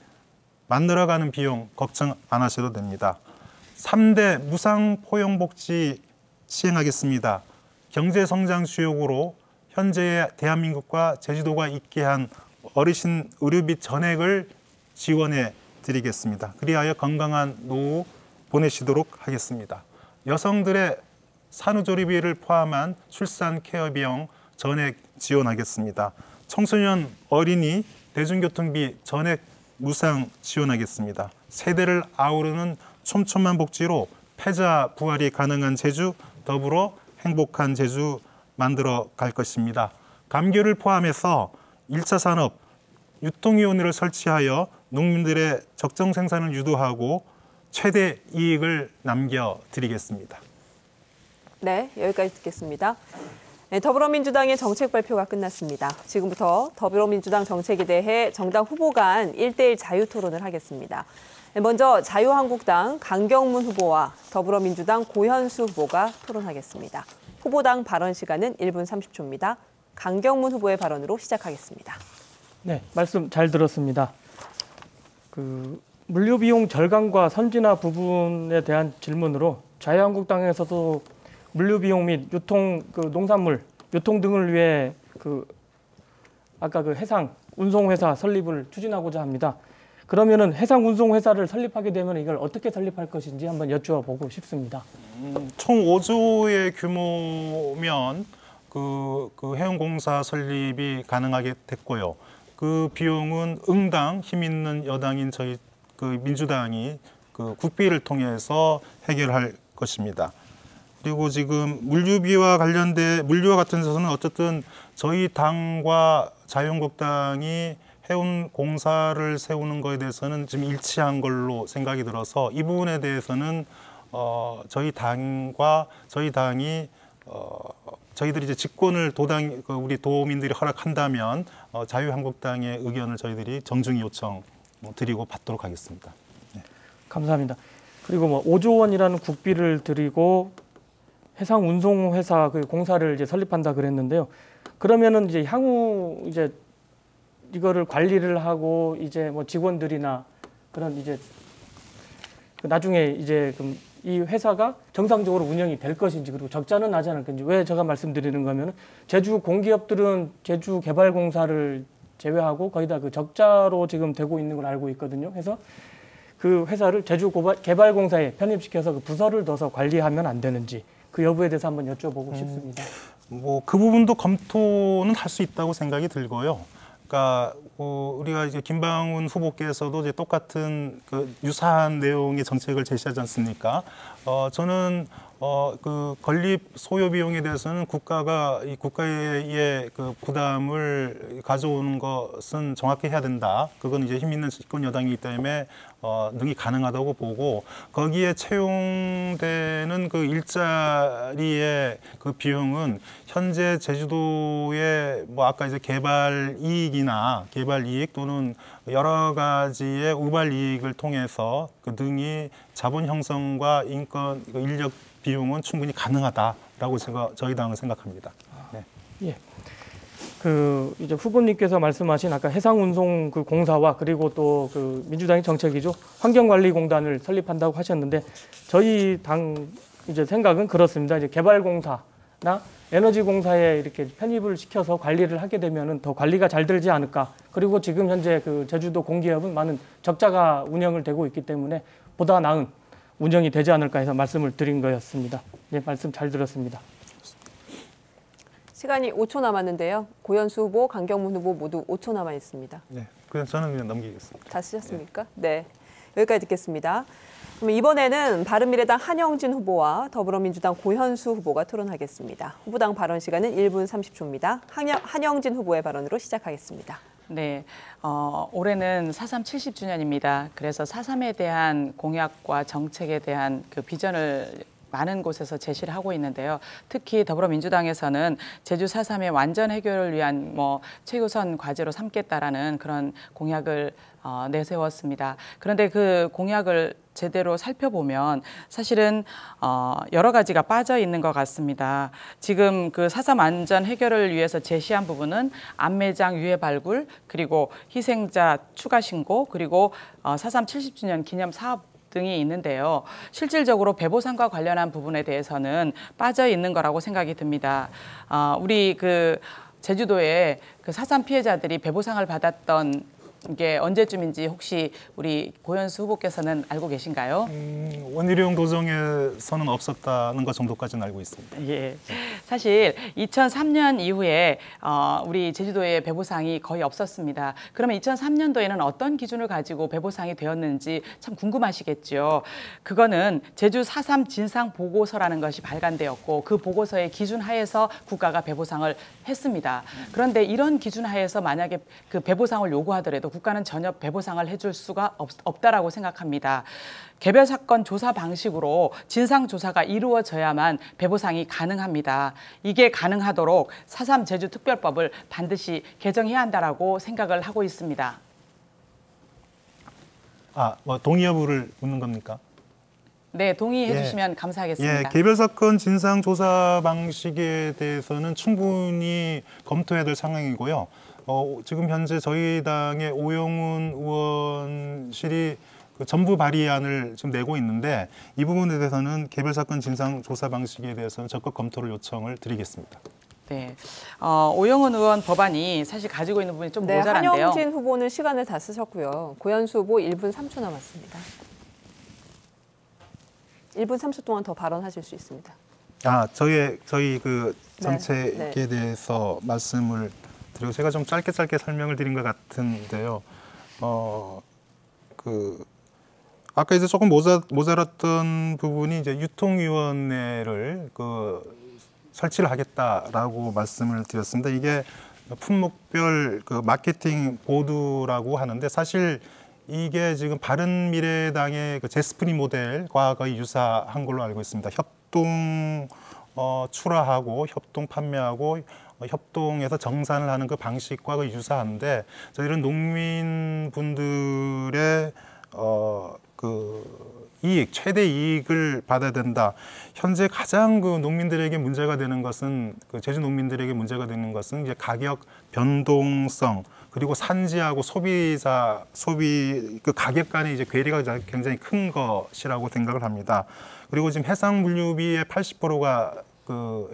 만나러 가는 비용 걱정 안 하셔도 됩니다. 3대 무상포용복지 시행하겠습니다. 경제성장 주역으로 현재의 대한민국과 제주도가 있게 한 어르신 의료비 전액을 지원해 드리겠습니다. 그리하여 건강한 노후 보내시도록 하겠습니다. 여성들의 산후조리비를 포함한 출산 케어 비용 전액 지원하겠습니다. 청소년 어린이 대중교통비 전액 무상 지원하겠습니다. 세대를 아우르는 촘촘한 복지로 패자 부활이 가능한 제주, 더불어 행복한 제주 만들어 갈 것입니다. 감귤을 포함해서 1차 산업 유통위원회를 설치하여 농민들의 적정 생산을 유도하고 최대 이익을 남겨드리겠습니다. 네, 여기까지 듣겠습니다. 네, 더불어민주당의 정책 발표가 끝났습니다. 지금부터 더불어민주당 정책에 대해 정당 후보 간 1대1 자유토론을 하겠습니다. 네, 먼저 자유한국당 강경문 후보와 더불어민주당 고현수 후보가 토론하겠습니다. 후보당 발언 시간은 1분 30초입니다. 강경문 후보의 발언으로 시작하겠습니다. 네, 말씀 잘 들었습니다. 물류 비용 절감과 선진화 부분에 대한 질문으로 자유한국당에서도 물류 비용 및 유통 농산물 유통 등을 위해 아까 해상 운송회사 설립을 추진하고자 합니다. 그러면은 해상 운송회사를 설립하게 되면 이걸 어떻게 설립할 것인지 한번 여쭈어보고 싶습니다. 총 5조의 규모면 해운공사 설립이 가능하게 됐고요. 그 비용은 응당 힘 있는 여당인 저희 민주당이 국비를 통해서 해결할 것입니다. 그리고 지금 물류비와 같은 데서는 어쨌든 저희 당과 자유한국당이 해운공사를 세우는 것에 대해서는 지금 일치한 걸로 생각이 들어서 이 부분에 대해서는 저희 당이 저희들이 이제 직권을 우리 도민들이 허락한다면 자유한국당의 의견을 저희들이 정중히 요청해 드리고 받도록 하겠습니다. 감사합니다. 그리고 뭐 5조 원이라는 국비를 드리고 해상 운송 회사 그 공사를 이제 설립한다 그랬는데요. 그러면은 이제 향후 이제 이거를 관리를 하고 이제 뭐 직원들이나 그런 이제 나중에 이제 그럼 이 회사가 정상적으로 운영이 될 것인지 그리고 적자는 나지 않을 건지 왜 제가 말씀드리는 거면은 제주 공기업들은 제주 개발공사를 제외하고 거의 다 그 적자로 지금 되고 있는 걸 알고 있거든요. 그래서 그 회사를 제주 개발공사에 편입시켜서 그 부서를 둬서 관리하면 안 되는지 그 여부에 대해서 한번 여쭤보고 싶습니다. 뭐 그 부분도 검토는 할 수 있다고 생각이 들고요. 그러니까 우리가 이제 김방훈 후보께서도 이제 똑같은 그 유사한 내용의 정책을 제시하지 않습니까? 저는 그 건립 소요 비용에 대해서는 국가가 이 국가의 그 부담을 가져오는 것은 정확히 해야 된다. 그건 이제 힘 있는 집권 여당이기 때문에 능히 가능하다고 보고 거기에 채용되는 그 일자리의 그 비용은 현재 제주도의 뭐 아까 이제 개발 이익이나 개발 이익 또는 여러 가지의 우발 이익을 통해서 그 등이 자본 형성과 인권 인력 비용은 충분히 가능하다라고 저희 당은 생각합니다. 네. 예. 그 이제 후보님께서 말씀하신 아까 해상운송 그 공사와 그리고 또 그 민주당의 정책이죠. 환경관리공단을 설립한다고 하셨는데 저희 당 이제 생각은 그렇습니다. 이제 개발공사나 에너지공사에 이렇게 편입을 시켜서 관리를 하게 되면은 더 관리가 잘 되지 않을까. 그리고 지금 현재 그 제주도 공기업은 많은 적자가 운영을 되고 있기 때문에 보다 나은 운영이 되지 않을까 해서 말씀을 드린 거였습니다. 네, 말씀 잘 들었습니다. 시간이 5초 남았는데요. 고현수 후보, 강경문 후보 모두 5초 남아 있습니다. 네, 그냥 저는 그냥 넘기겠습니다. 다 쓰셨습니까? 네, 여기까지 듣겠습니다. 그럼 이번에는 바른미래당 한영진 후보와 더불어민주당 고현수 후보가 토론하겠습니다. 후보당 발언 시간은 1분 30초입니다. 한영진 후보의 발언으로 시작하겠습니다. 네, 올해는 4.3 70주년입니다. 그래서 4.3에 대한 공약과 정책에 대한 그 비전을 많은 곳에서 제시를 하고 있는데요. 특히 더불어민주당에서는 제주 4.3의 완전 해결을 위한 최우선 과제로 삼겠다라는 그런 공약을 내세웠습니다. 그런데 그 공약을 제대로 살펴보면 사실은 여러 가지가 빠져 있는 것 같습니다. 지금 그 4.3 완전 해결을 위해서 제시한 부분은 안매장 유해 발굴, 그리고 희생자 추가 신고, 그리고 4.3 70주년 기념 사업 등이 있는데요. 실질적으로 배보상과 관련한 부분에 대해서는 빠져 있는 거라고 생각이 듭니다. 우리 그 제주도에 그 4.3 피해자들이 배보상을 받았던 이게 언제쯤인지 혹시 우리 고현수 후보께서는 알고 계신가요? 원희룡 도정에서는 없었다는 것 정도까지는 알고 있습니다. 예, 사실 2003년 이후에 우리 제주도에 배보상이 거의 없었습니다. 그러면 2003년도에는 어떤 기준을 가지고 배보상이 되었는지 참 궁금하시겠죠. 그거는 제주 4.3 진상 보고서라는 것이 발간되었고 그 보고서의 기준 하에서 국가가 배보상을 했습니다. 그런데 이런 기준 하에서 만약에 그 배보상을 요구하더라도 국가는 전혀 배보상을 해줄 수가 없다라고 생각합니다. 개별 사건 조사 방식으로 진상 조사가 이루어져야만 배보상이 가능합니다. 이게 가능하도록 4.3 제주특별법을 반드시 개정해야 한다라고 생각을 하고 있습니다. 동의 여부를 묻는 겁니까? 네, 동의해 주시면 감사하겠습니다. 개별 사건 진상 조사 방식에 대해서는 충분히 검토해야 될 상황이고요. 지금 현재 저희 당의 오영훈 의원실이 그 전부 발의안을 지금 내고 있는데 이 부분에 대해서는 개별 사건 진상 조사 방식에 대해서는 적극 검토를 요청을 드리겠습니다. 네, 오영훈 의원 법안이 사실 가지고 있는 부분이 좀 모자란데요. 한영진 후보는 시간을 다 쓰셨고요. 고현수 후보 1분 3초 남았습니다. 1분 3초 동안 더 발언하실 수 있습니다. 저희 그 정책에 대해서 말씀을 드리고 제가 좀 짧게 설명을 드린 것 같은데요. 아까 이제 조금 모자랐던 부분이 이제 유통위원회를 설치를 하겠다라고 말씀을 드렸습니다. 이게 품목별 그 마케팅 보드라고 하는데 사실 이게 지금 바른미래당의 그 제스프리 모델과 거의 유사한 걸로 알고 있습니다. 협동 출하하고 협동 판매하고 협동해서 정산을 하는 그 방식과 그 유사한데 저희는 농민분들의 그 이익, 최대 이익을 받아야 된다. 현재 가장 그 농민들에게 문제가 되는 것은 그 제주 농민들에게 문제가 되는 것은 이제 가격 변동성 그리고 산지하고 소비 그 가격 간의 이제 괴리가 굉장히 큰 것이라고 생각을 합니다. 그리고 지금 해상 물류비의 80%가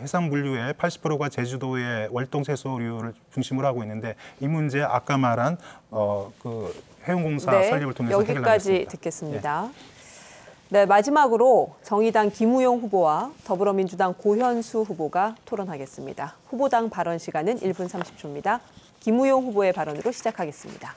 해상 물류의 80%가 제주도의 월동 채소류를 중심으로 하고 있는데 이 문제 아까 말한 그 해운공사 설립을 통해서 여기까지 해결하겠습니다. 듣겠습니다. 네, 마지막으로 정의당 김우용 후보와 더불어민주당 고현수 후보가 토론하겠습니다. 후보당 발언 시간은 1분 30초입니다. 김우용 후보의 발언으로 시작하겠습니다.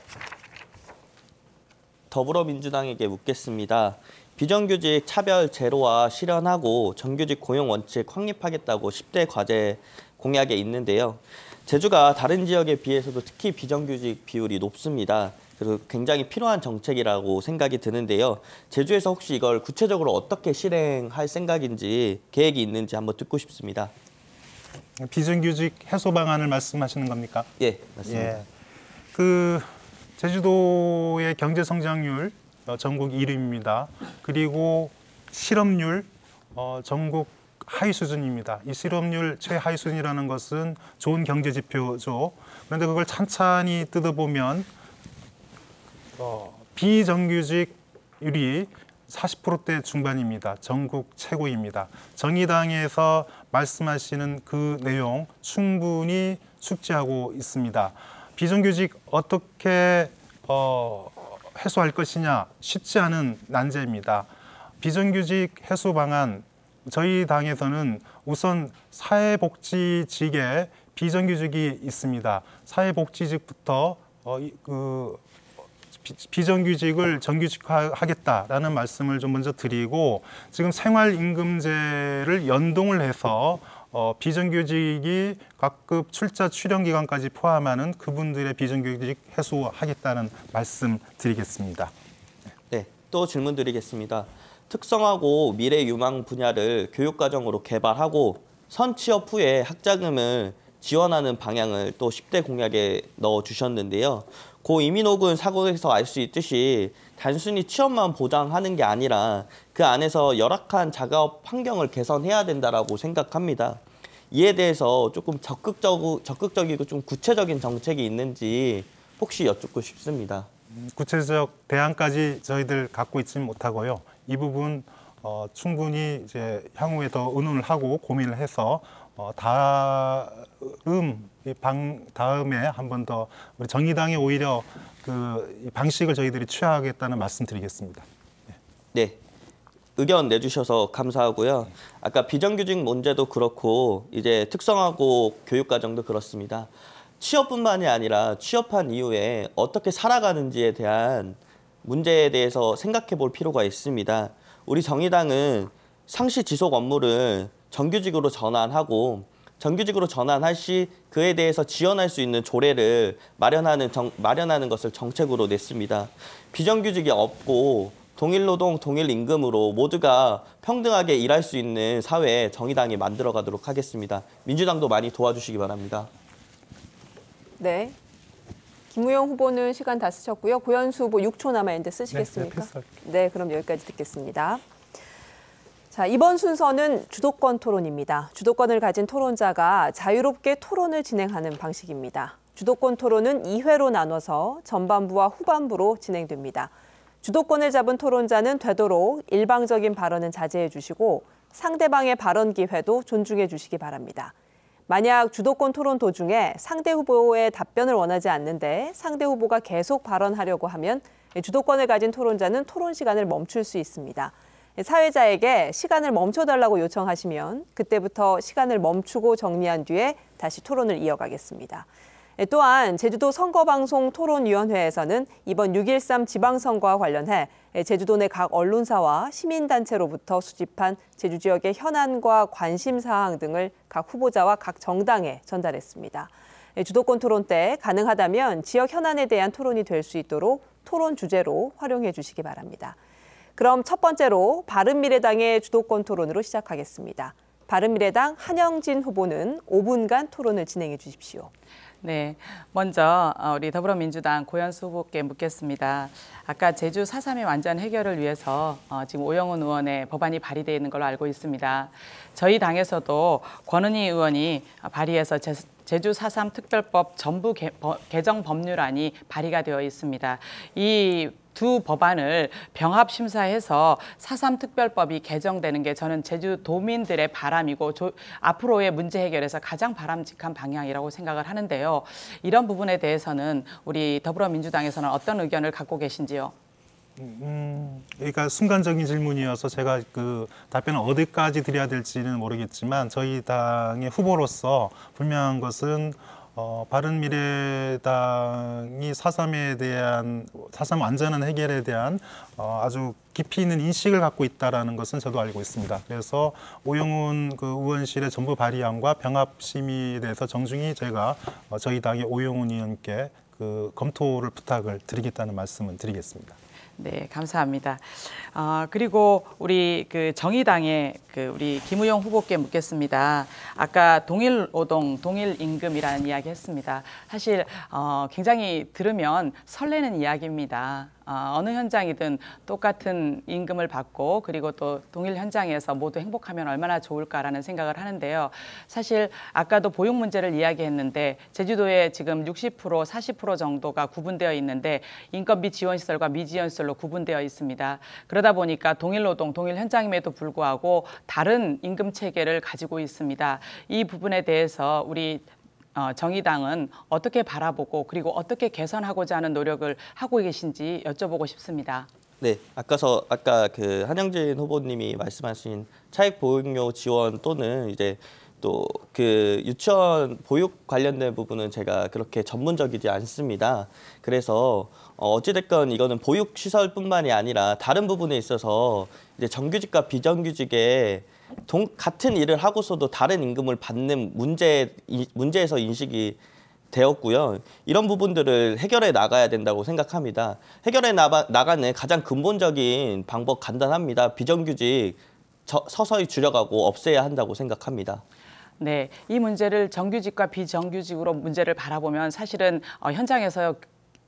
더불어민주당에게 묻겠습니다. 비정규직 차별 제로화 실현하고 정규직 고용 원칙 확립하겠다고 10대 과제 공약에 있는데요. 제주가 다른 지역에 비해서도 특히 비정규직 비율이 높습니다. 그래서 굉장히 필요한 정책이라고 생각이 드는데요. 제주에서 혹시 이걸 구체적으로 어떻게 실행할 생각인지 계획이 있는지 한번 듣고 싶습니다. 비정규직 해소 방안을 말씀하시는 겁니까? 예, 맞습니다. 예. 그 제주도의 경제 성장률 전국 1위입니다. 그리고 실업률 전국 하위 수준입니다. 이 실업률 최하위 수준이라는 것은 좋은 경제 지표죠. 그런데 그걸 찬찬히 뜯어보면 비정규직률이 40%대 중반입니다. 전국 최고입니다. 정의당에서 말씀하시는 그 내용 충분히 숙지하고 있습니다. 비정규직 어떻게 해소할 것이냐 쉽지 않은 난제입니다. 비정규직 해소 방안 저희 당에서는 우선 사회복지직에 비정규직이 있습니다. 사회복지직부터 비정규직을 정규직화하겠다라는 말씀을 좀 먼저 드리고 지금 생활임금제를 연동을 해서 비정규직이 각급 출자 출연 기간까지 포함하는 그분들의 비정규직 해소하겠다는 말씀 드리겠습니다. 네, 또 질문 드리겠습니다. 특성화고 미래 유망 분야를 교육과정으로 개발하고 선취업 후에 학자금을 지원하는 방향을 또 10대 공약에 넣어주셨는데요. 고 이민호군 사고에서 알 수 있듯이 단순히 취업만 보장하는 게 아니라 그 안에서 열악한 작업 환경을 개선해야 된다라고 생각합니다. 이에 대해서 조금 적극적이고 좀 구체적인 정책이 있는지 혹시 여쭙고 싶습니다. 구체적 대안까지 저희들 갖고 있지 못하고요. 이 부분 충분히 이제 향후에 더 의논을 하고 고민을 해서 다음에 한 번 더 우리 정의당에 오히려 그 방식을 저희들이 취하겠다는 말씀드리겠습니다. 네, 의견 내주셔서 감사하고요. 아까 비정규직 문제도 그렇고 이제 특성화고 교육과정도 그렇습니다. 취업뿐만이 아니라 취업한 이후에 어떻게 살아가는지에 대한 문제에 대해서 생각해 볼 필요가 있습니다. 우리 정의당은 상시 지속 업무를 정규직으로 전환하고 정규직으로 전환할 시 그에 대해서 지원할 수 있는 조례를 마련하는 것을 정책으로 냈습니다. 비정규직이 없고 동일 노동, 동일 임금으로 모두가 평등하게 일할 수 있는 사회 정의당이 만들어 가도록 하겠습니다. 민주당도 많이 도와주시기 바랍니다. 네. 김우용 후보는 시간 다 쓰셨고요. 고현수 후보 6초 남아있는데 쓰시겠습니까? 네, 그럼 여기까지 듣겠습니다. 자, 이번 순서는 주도권 토론입니다. 주도권을 가진 토론자가 자유롭게 토론을 진행하는 방식입니다. 주도권 토론은 2회로 나눠서 전반부와 후반부로 진행됩니다. 주도권을 잡은 토론자는 되도록 일방적인 발언은 자제해 주시고 상대방의 발언 기회도 존중해 주시기 바랍니다. 만약 주도권 토론 도중에 상대 후보의 답변을 원하지 않는데 상대 후보가 계속 발언하려고 하면 주도권을 가진 토론자는 토론 시간을 멈출 수 있습니다. 사회자에게 시간을 멈춰달라고 요청하시면 그때부터 시간을 멈추고 정리한 뒤에 다시 토론을 이어가겠습니다. 또한 제주도 선거방송 토론위원회에서는 이번 6.13 지방선거와 관련해 제주도 내 각 언론사와 시민단체로부터 수집한 제주 지역의 현안과 관심사항 등을 각 후보자와 각 정당에 전달했습니다. 주도권 토론 때 가능하다면 지역 현안에 대한 토론이 될 수 있도록 토론 주제로 활용해 주시기 바랍니다. 그럼 첫 번째로 바른미래당의 주도권 토론으로 시작하겠습니다. 바른미래당 한영진 후보는 5분간 토론을 진행해 주십시오. 네, 먼저 우리 더불어민주당 고현수 후보께 묻겠습니다. 아까 제주 4.3의 완전 해결을 위해서 지금 오영훈 의원의 법안이 발의되어 있는 걸로 알고 있습니다. 저희 당에서도 권은희 의원이 발의해서 제주 4.3 특별법 전부 개정 법률안이 발의가 되어 있습니다. 이 두 법안을 병합 심사해서 4.3 특별법이 개정되는 게 저는 제주도민들의 바람이고 앞으로의 문제 해결에서 가장 바람직한 방향이라고 생각을 하는데요. 이런 부분에 대해서는 우리 더불어민주당에서는 어떤 의견을 갖고 계신지요? 그러니까 순간적인 질문이어서 제가 그 답변을 어디까지 드려야 될지는 모르겠지만 저희 당의 후보로서 분명한 것은 바른미래당이 4.3에 대한 4.3 완전한 해결에 대한 아주 깊이 있는 인식을 갖고 있다라는 것은 저도 알고 있습니다. 그래서 오영훈 그 의원실의 전부 발의안과 병합 심의에 대해서 정중히 제가 저희 당의 오영훈 의원께 그 검토를 부탁을 드리겠다는 말씀은 드리겠습니다. 네, 감사합니다. 그리고 우리 그 정의당의 우리 김우영 후보께 묻겠습니다. 아까 동일 노동, 동일 임금이라는 이야기 했습니다. 사실 굉장히 들으면 설레는 이야기입니다. 어느 현장이든 똑같은 임금을 받고 그리고 또 동일 현장에서 모두 행복하면 얼마나 좋을까라는 생각을 하는데요. 사실 아까도 보육 문제를 이야기했는데 제주도에 지금 60%, 40% 정도가 구분되어 있는데 인건비 지원시설과 미지원시설로 구분되어 있습니다. 그러다 보니까 동일 노동, 동일 현장임에도 불구하고 다른 임금 체계를 가지고 있습니다. 이 부분에 대해서 우리 정의당은 어떻게 바라보고 그리고 어떻게 개선하고자 하는 노력을 하고 계신지 여쭤보고 싶습니다. 네, 아까 그 한영진 후보님이 말씀하신 차액 보육료 지원 또는 이제 또 그 유치원 보육 관련된 부분은 제가 그렇게 전문적이지 않습니다. 그래서 어찌됐건 이거는 보육 시설뿐만이 아니라 다른 부분에 있어서 이제 정규직과 비정규직의 같은 일을 하고서도 다른 임금을 받는 문제에서 인식이 되었고요. 이런 부분들을 해결해 나가야 된다고 생각합니다. 해결해 나가는 가장 근본적인 방법 간단합니다. 비정규직 서서히 줄여가고 없애야 한다고 생각합니다. 네, 이 문제를 정규직과 비정규직으로 문제를 바라보면 사실은 현장에서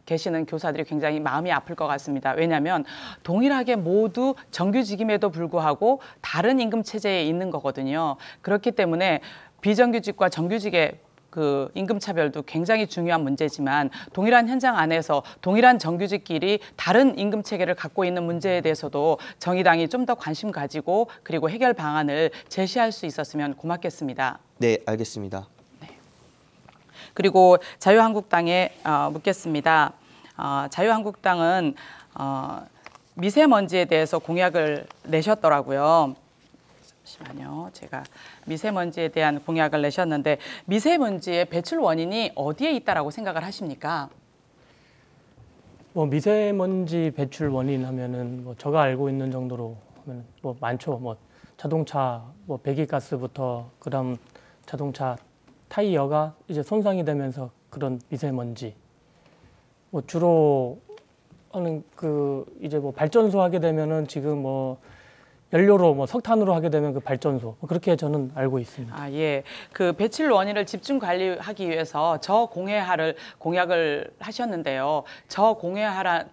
계시는 교사들이 굉장히 마음이 아플 것 같습니다. 왜냐하면 동일하게 모두 정규직임에도 불구하고 다른 임금 체제에 있는 거거든요. 그렇기 때문에 비정규직과 정규직의 그 임금 차별도 굉장히 중요한 문제지만 동일한 현장 안에서 동일한 정규직끼리 다른 임금 체계를 갖고 있는 문제에 대해서도 정의당이 좀 더 관심 가지고 그리고 해결 방안을 제시할 수 있었으면 고맙겠습니다. 네, 알겠습니다. 그리고 자유한국당에 묻겠습니다. 자유한국당은 미세먼지에 대해서 공약을 내셨더라고요. 잠시만요. 제가 미세먼지에 대한 공약을 내셨는데 미세먼지의 배출 원인이 어디에 있다라고 생각을 하십니까? 미세먼지 배출 원인 하면은 제가 알고 있는 정도로 하면 많죠. 자동차 배기가스부터 그다음 자동차 타이어가 이제 손상이 되면서 그런 미세먼지. 주로 하는 이제 발전소 하게 되면은 지금 연료로 석탄으로 하게 되면 그 발전소 그렇게 저는 알고 있습니다. 예. 그 배출 원인을 집중 관리하기 위해서 저공해화를 공약을 하셨는데요. 저공해화라는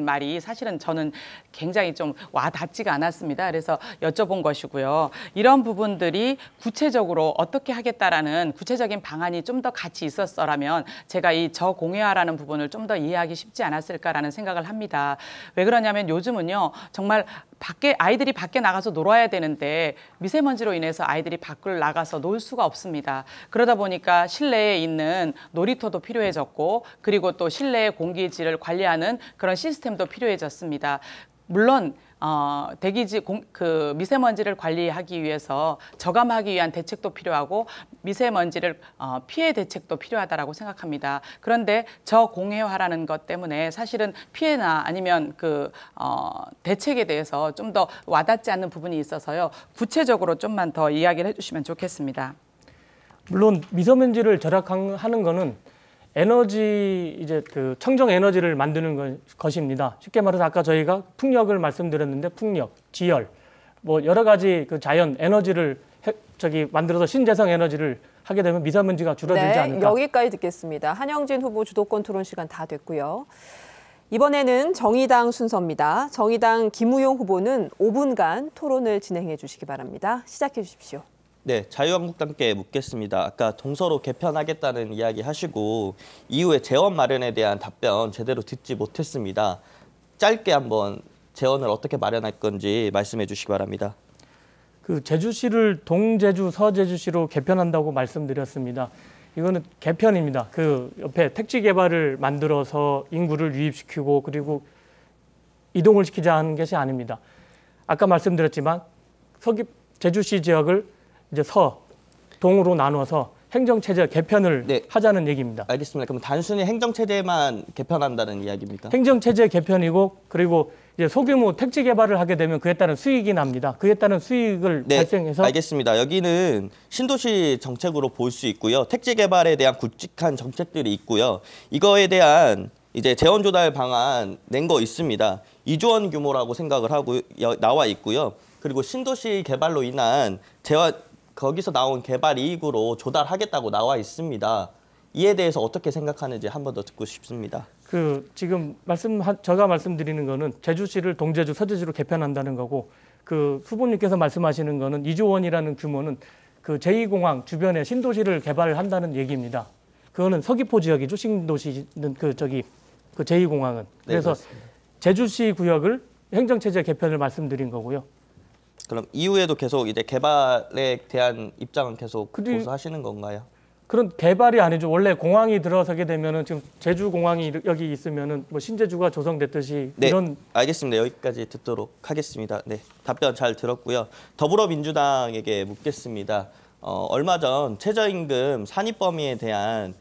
말이 사실은 저는 굉장히 좀 와닿지가 않았습니다. 그래서 여쭤본 것이고요. 이런 부분들이 구체적으로 어떻게 하겠다라는 구체적인 방안이 좀 더 같이 있었더라면 제가 이 저공해화라는 부분을 좀 더 이해하기 쉽지 않았을까라는 생각을 합니다. 왜 그러냐면 요즘은요. 정말 아이들이 밖에 나가서 놀아야 되는데 미세먼지로 인해서 아이들이 밖을 나가서 놀 수가 없습니다. 그러다 보니까 실내에 있는 놀이터도 필요해졌고 그리고 또 실내의 공기질을 관리하는 그런 시스템도 필요해졌습니다. 물론 대기질 미세먼지를 관리하기 위해서 저감하기 위한 대책도 필요하고 미세먼지를 피해 대책도 필요하다라고 생각합니다. 그런데 저공해화라는 것 때문에 사실은 피해나 아니면 대책에 대해서 좀 더 와닿지 않는 부분이 있어서요. 구체적으로 좀만 더 이야기를 해주시면 좋겠습니다. 물론 미세먼지를 절약하는 거는 에너지 이제 청정 에너지를 만드는 것입니다. 쉽게 말해서 아까 저희가 풍력을 말씀드렸는데 풍력, 지열, 뭐 여러 가지 그 자연 에너지를 만들어서 신재생 에너지를 하게 되면 미세먼지가 줄어들지 네, 않을까. 여기까지 듣겠습니다. 한영진 후보 주도권 토론 시간 다 됐고요. 이번에는 정의당 순서입니다. 정의당 김우용 후보는 5분간 토론을 진행해 주시기 바랍니다. 시작해 주십시오. 네, 자유한국당께 묻겠습니다. 아까 동서로 개편하겠다는 이야기 하시고 이후에 재원 마련에 대한 답변 제대로 듣지 못했습니다. 짧게 한번 재원을 어떻게 마련할 건지 말씀해 주시기 바랍니다. 그 제주시를 동제주, 서제주시로 개편한다고 말씀드렸습니다. 이거는 개편입니다. 그 옆에 택지 개발을 만들어서 인구를 유입시키고 그리고 이동을 시키자는 것이 아닙니다. 아까 말씀드렸지만 제주시 지역을 이제 동으로 나눠서 행정체제 개편을 네. 하자는 얘기입니다. 알겠습니다. 그럼 단순히 행정체제만 개편한다는 이야기입니까? 행정체제 개편이고 그리고 이제 소규모 택지 개발을 하게 되면 그에 따른 수익이 납니다. 그에 따른 수익을 네, 발생해서 알겠습니다. 여기는 신도시 정책으로 볼 수 있고요. 택지 개발에 대한 굵직한 정책들이 있고요. 이거에 대한 이제 재원 조달 방안 낸 거 있습니다. 2조 원 규모라고 생각을 하고 나와 있고요. 그리고 신도시 개발로 인한 거기서 나온 개발 이익으로 조달하겠다고 나와 있습니다. 이에 대해서 어떻게 생각하는지 한 번 더 듣고 싶습니다. 지금 제가 말씀드리는 거는 제주시를 동제주, 서제주로 개편한다는 거고 그 후보님께서 말씀하시는 거는 2조 원이라는 규모는 그 제2공항 주변에 신도시를 개발한다는 얘기입니다. 그거는 서귀포 지역이죠. 신도시는 그 제2공항은. 그래서 네, 제주시 구역을 행정체제 개편을 말씀드린 거고요. 그럼 이후에도 계속 이제 개발에 대한 입장은 계속 그리고- 고수하시는 건가요? 그런 개발이 아니죠. 원래 공항이 들어서게 되면은 지금 제주 공항이 여기 있으면은 뭐 신제주가 조성됐듯이 네, 이런 알겠습니다. 여기까지 듣도록 하겠습니다. 네, 답변 잘 들었고요. 더불어민주당에게 묻겠습니다. 얼마 전 최저임금 산입 범위에 대한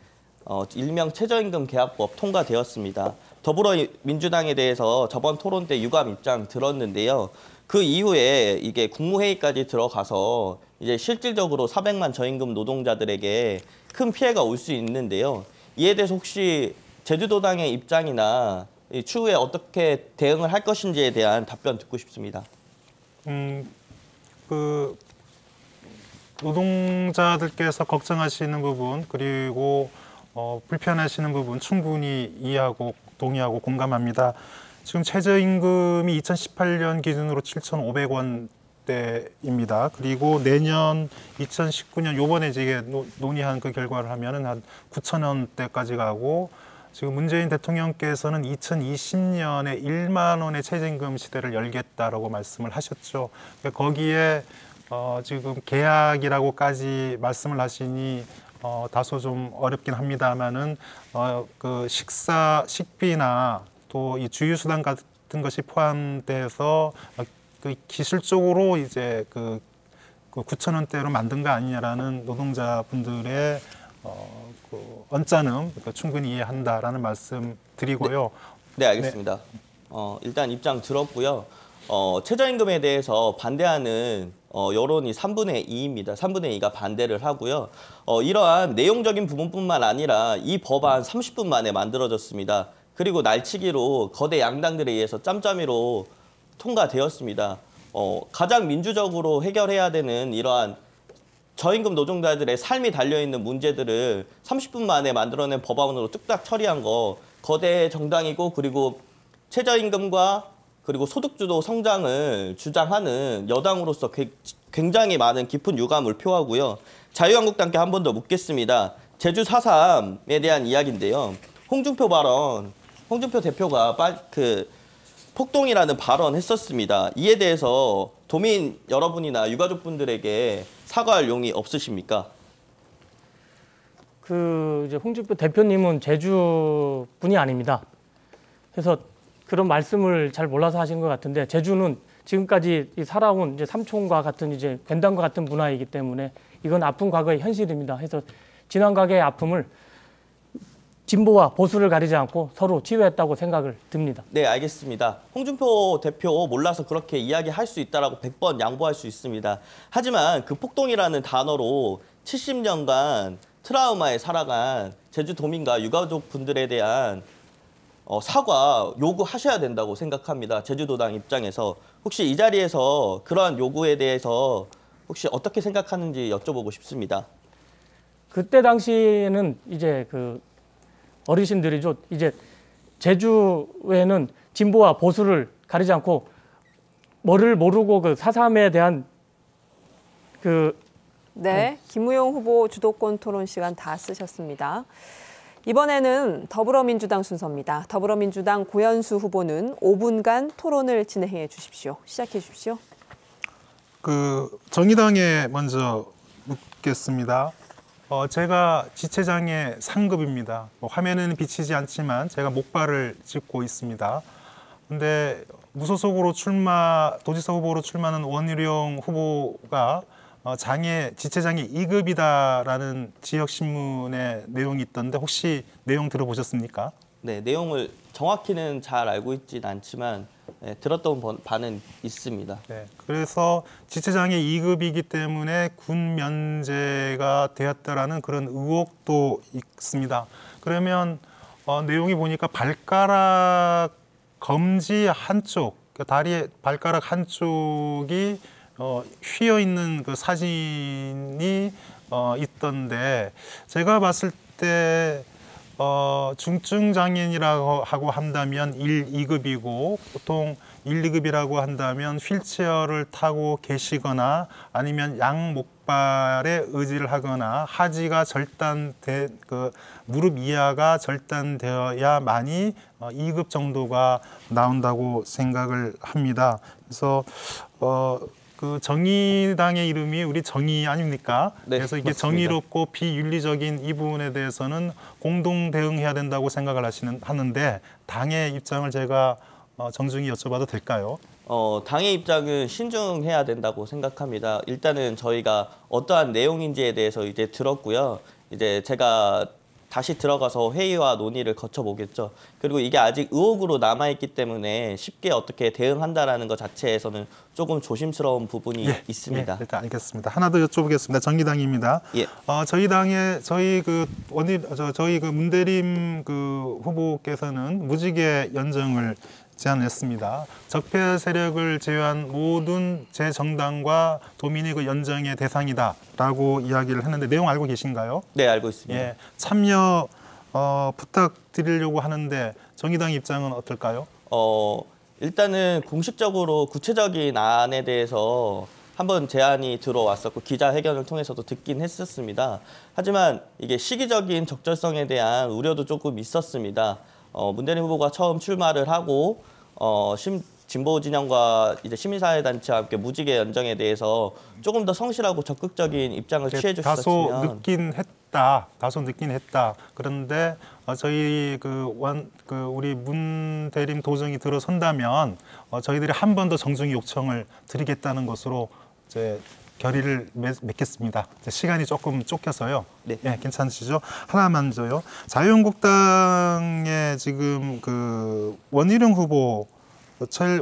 일명 최저임금 계약법 통과되었습니다. 더불어민주당에 대해서 저번 토론 때 유감 입장 들었는데요. 그 이후에 이게 국무회의까지 들어가서 이제 실질적으로 400만 저임금 노동자들에게 큰 피해가 올 수 있는데요. 이에 대해서 혹시 제주도당의 입장이나 추후에 어떻게 대응을 할 것인지에 대한 답변 듣고 싶습니다. 그 노동자들께서 걱정하시는 부분 그리고 불편하시는 부분 충분히 이해하고 동의하고 공감합니다. 지금 최저임금이 2018년 기준으로 7,500원대입니다. 그리고 내년 2019년 요번에 이제 논의한 그 결과를 하면은 한 9,000원대까지 가고 지금 문재인 대통령께서는 2020년에 1만 원의 최저임금 시대를 열겠다라고 말씀을 하셨죠. 그러니까 거기에 지금 계약이라고까지 말씀을 하시니 다소 좀 어렵긴 합니다만은 그 식비나 또 이 주유수단 같은 것이 포함돼서 그 기술적으로 이제 그 9,000원대로 만든 거 아니냐라는 노동자분들의 그 언짢음 충분히 이해한다라는 말씀 드리고요. 네, 알겠습니다. 일단 입장 들었고요. 최저임금에 대해서 반대하는 여론이 3분의 2입니다. 3분의 2가 반대를 하고요. 이러한 내용적인 부분뿐만 아니라 이 법안 30분 만에 만들어졌습니다. 그리고 날치기로 거대 양당들에 의해서 짬짬이로 통과되었습니다. 가장 민주적으로 해결해야 되는 이러한 저임금 노동자들의 삶이 달려있는 문제들을 30분 만에 만들어낸 법안으로 뚝딱 처리한 거 거대 정당이고 그리고 최저임금과 그리고 소득주도 성장을 주장하는 여당으로서 굉장히 많은 깊은 유감을 표하고요. 자유한국당께 한 번 더 묻겠습니다. 제주 4.3에 대한 이야기인데요. 홍준표 대표가 폭동이라는 발언했었습니다. 이에 대해서 도민 여러분이나 유가족분들에게 사과할 용이 없으십니까? 이제 홍준표 대표님은 제주 분이 아닙니다. 그래서 그런 말씀을 잘 몰라서 하신 것 같은데 제주는 지금까지 살아온 이제 삼촌과 같은 이제 괜담과 같은 문화이기 때문에 이건 아픈 과거의 현실입니다. 그래서 지난 과거의 아픔을 진보와 보수를 가리지 않고 서로 치유했다고 생각을 듭니다. 네, 알겠습니다. 홍준표 대표 몰라서 그렇게 이야기할 수 있다라고 100번 양보할 수 있습니다. 하지만 그 폭동이라는 단어로 70년간 트라우마에 살아간 제주도민과 유가족 분들에 대한 사과 요구하셔야 된다고 생각합니다. 제주도당 입장에서 혹시 이 자리에서 그러한 요구에 대해서 혹시 어떻게 생각하는지 여쭤보고 싶습니다. 그때 당시에는 이제 그 어르신들이죠. 이제 제주에는 진보와 보수를 가리지 않고 뭐를 모르고 그 4.3에 대한 네, 김우용 후보 주도권 토론 시간 다 쓰셨습니다. 이번에는 더불어민주당 순서입니다. 더불어민주당 고현수 후보는 5분간 토론을 진행해 주십시오. 시작해 주십시오. 정의당에 먼저 묻겠습니다. 제가 지체장애 상급입니다. 화면에는 비치지 않지만 제가 목발을 짚고 있습니다. 근데 무소속으로 도지사 후보로 출마하는 원희룡 후보가 지체장애 2급이다라는 지역신문의 내용이 있던데 혹시 내용 들어보셨습니까? 네, 내용을 정확히는 잘 알고 있진 않지만 들었던 바는 있습니다. 네, 그래서 지체장애 2급이기 때문에 군 면제가 되었다라는 그런 의혹도 있습니다. 그러면 내용이 보니까 발가락 검지 한쪽, 다리의 발가락 한쪽이 휘어 있는 그 사진이 있던데 제가 봤을 때 중증 장애인이라고 하고 한다면 1, 2급이고 보통 1, 2급이라고 한다면 휠체어를 타고 계시거나 아니면 양목발에 의지를 하거나 하지가 무릎 이하가 절단되어야만이 2급 정도가 나온다고 생각을 합니다. 그래서 정의당의 이름이 우리 정의 아닙니까? 네, 그래서 이게 맞습니다. 정의롭고 비윤리적인 이 부분에 대해서는 공동 대응해야 된다고 생각을 하는데 당의 입장을 제가 정중히 여쭤봐도 될까요? 당의 입장은 신중해야 된다고 생각합니다. 일단은 저희가 어떠한 내용인지에 대해서 이제 들었고요. 이제 제가 다시 들어가서 회의와 논의를 거쳐보겠죠. 그리고 이게 아직 의혹으로 남아있기 때문에 쉽게 어떻게 대응한다라는 것 자체에서는 조금 조심스러운 부분이 있습니다. 예, 일단 알겠습니다. 하나 더 여쭤보겠습니다. 정의당입니다. 예. 저희 문대림 후보께서는 무지개 연정을 제안했습니다. 적폐 세력을 제외한 모든 제 정당과 도민이 연정의 대상이다라고 이야기를 했는데 내용 알고 계신가요? 네, 알고 있습니다. 예, 참여 부탁드리려고 하는데 정의당 입장은 어떨까요? 일단은 공식적으로 구체적인 안에 대해서 한번 제안이 들어왔었고 기자회견을 통해서도 듣긴 했었습니다. 하지만 이게 시기적인 적절성에 대한 우려도 조금 있었습니다. 문대림 후보가 처음 출마를 하고 진보 진영과 이제 시민사회단체와 함께 무지개 연정에 대해서 조금 더 성실하고 적극적인 입장을 취해 주셨으면 다소 늦긴 했다. 그런데 저희 우리 문대림 도정이 들어선다면 저희들이 한 번 더 정중히 요청을 드리겠다는 것으로 이제 결의를 맺겠습니다. 시간이 조금 쫓겨서요. 네. 예, 괜찮으시죠? 하나만 더요. 자유한국당의 지금 원희룡 후보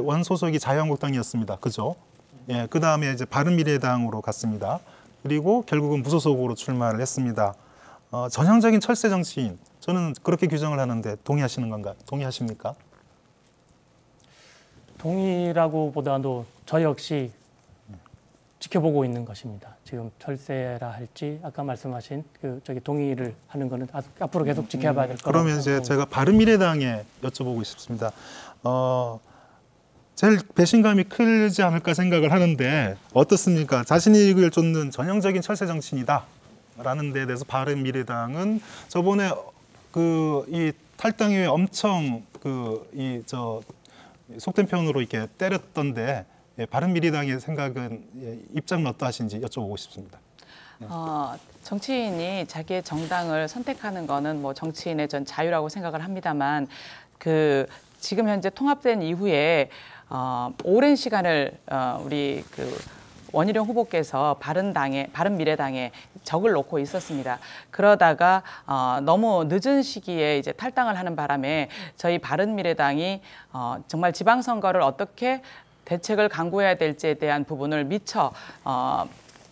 원소속이 자유한국당이었습니다. 그죠? 예, 그 다음에 이제 바른미래당으로 갔습니다. 그리고 결국은 무소속으로 출마를 했습니다. 전형적인 철새 정치인, 저는 그렇게 규정을 하는데 동의하십니까? 동의라고 보다도 저 역시 지켜보고 있는 것입니다. 지금 철새라 할지 아까 말씀하신 동의를 하는 거는 앞으로 계속 지켜봐야 될 거라고 그러면 이제 제가 바른미래당에 여쭤보고 싶습니다. 제일 배신감이 크지 않을까 생각을 하는데 어떻습니까? 자신의 이익을 쫓는 전형적인 철새 정치인이다 라는 데 대해서 바른미래당은 저번에 이 탈당 이후에 엄청 속된 표현으로 이렇게 때렸던데 바른미래당의 생각은 입장은 어떠하신지 여쭤보고 싶습니다. 정치인이 자기의 정당을 선택하는 거는 뭐 정치인의 전 자유라고 생각을 합니다만 지금 현재 통합된 이후에 오랜 시간을 우리 원희룡 후보께서 바른미래당에 적을 놓고 있었습니다. 그러다가 너무 늦은 시기에 이제 탈당을 하는 바람에 저희 바른미래당이 정말 지방선거를 어떻게 대책을 강구해야 될지에 대한 부분을 미처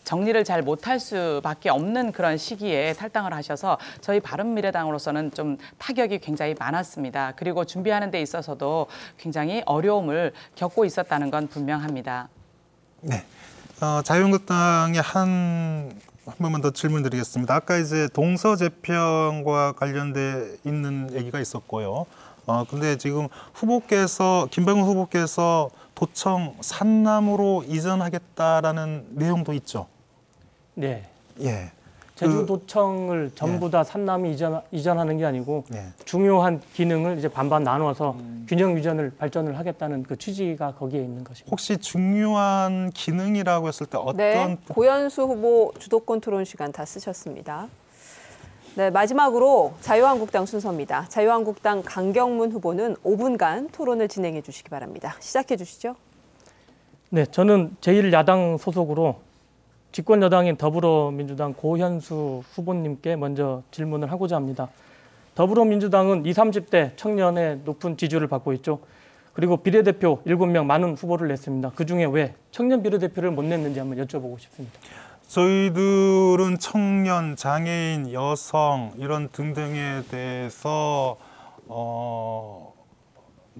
정리를 잘 못할 수밖에 없는 그런 시기에 탈당을 하셔서 저희 바른미래당으로서는 좀 타격이 굉장히 많았습니다. 그리고 준비하는 데 있어서도 굉장히 어려움을 겪고 있었다는 건 분명합니다. 네. 자유한국당의 한 번만 더 질문드리겠습니다. 아까 이제 동서 재편과 관련돼 있는 얘기가 있었고요. 근데 지금 김병훈 후보께서 도청 산남으로 이전하겠다라는 내용도 있죠. 네. 예. 제주도청을 전부 다 산남이 이전하는 게 아니고 예. 중요한 기능을 이제 반반 나누어서 균형 유전을 발전을 하겠다는 그 취지가 거기에 있는 것입니다. 혹시 중요한 기능이라고 했을 때 어떤 네, 고현수 후보 주도권 토론 시간 다 쓰셨습니다. 네, 마지막으로 자유한국당 순서입니다. 자유한국당 강경문 후보는 5분간 토론을 진행해 주시기 바랍니다. 시작해 주시죠. 네, 저는 제1야당 소속으로 집권 여당인 더불어민주당 고현수 후보님께 먼저 질문을 하고자 합니다. 더불어민주당은 20, 30대 청년의 높은 지지를 받고 있죠. 그리고 비례대표 7명 많은 후보를 냈습니다. 그중에 왜 청년 비례대표를 못 냈는지 한번 여쭤보고 싶습니다. 저희들은 청년, 장애인, 여성 이런 등등에 대해서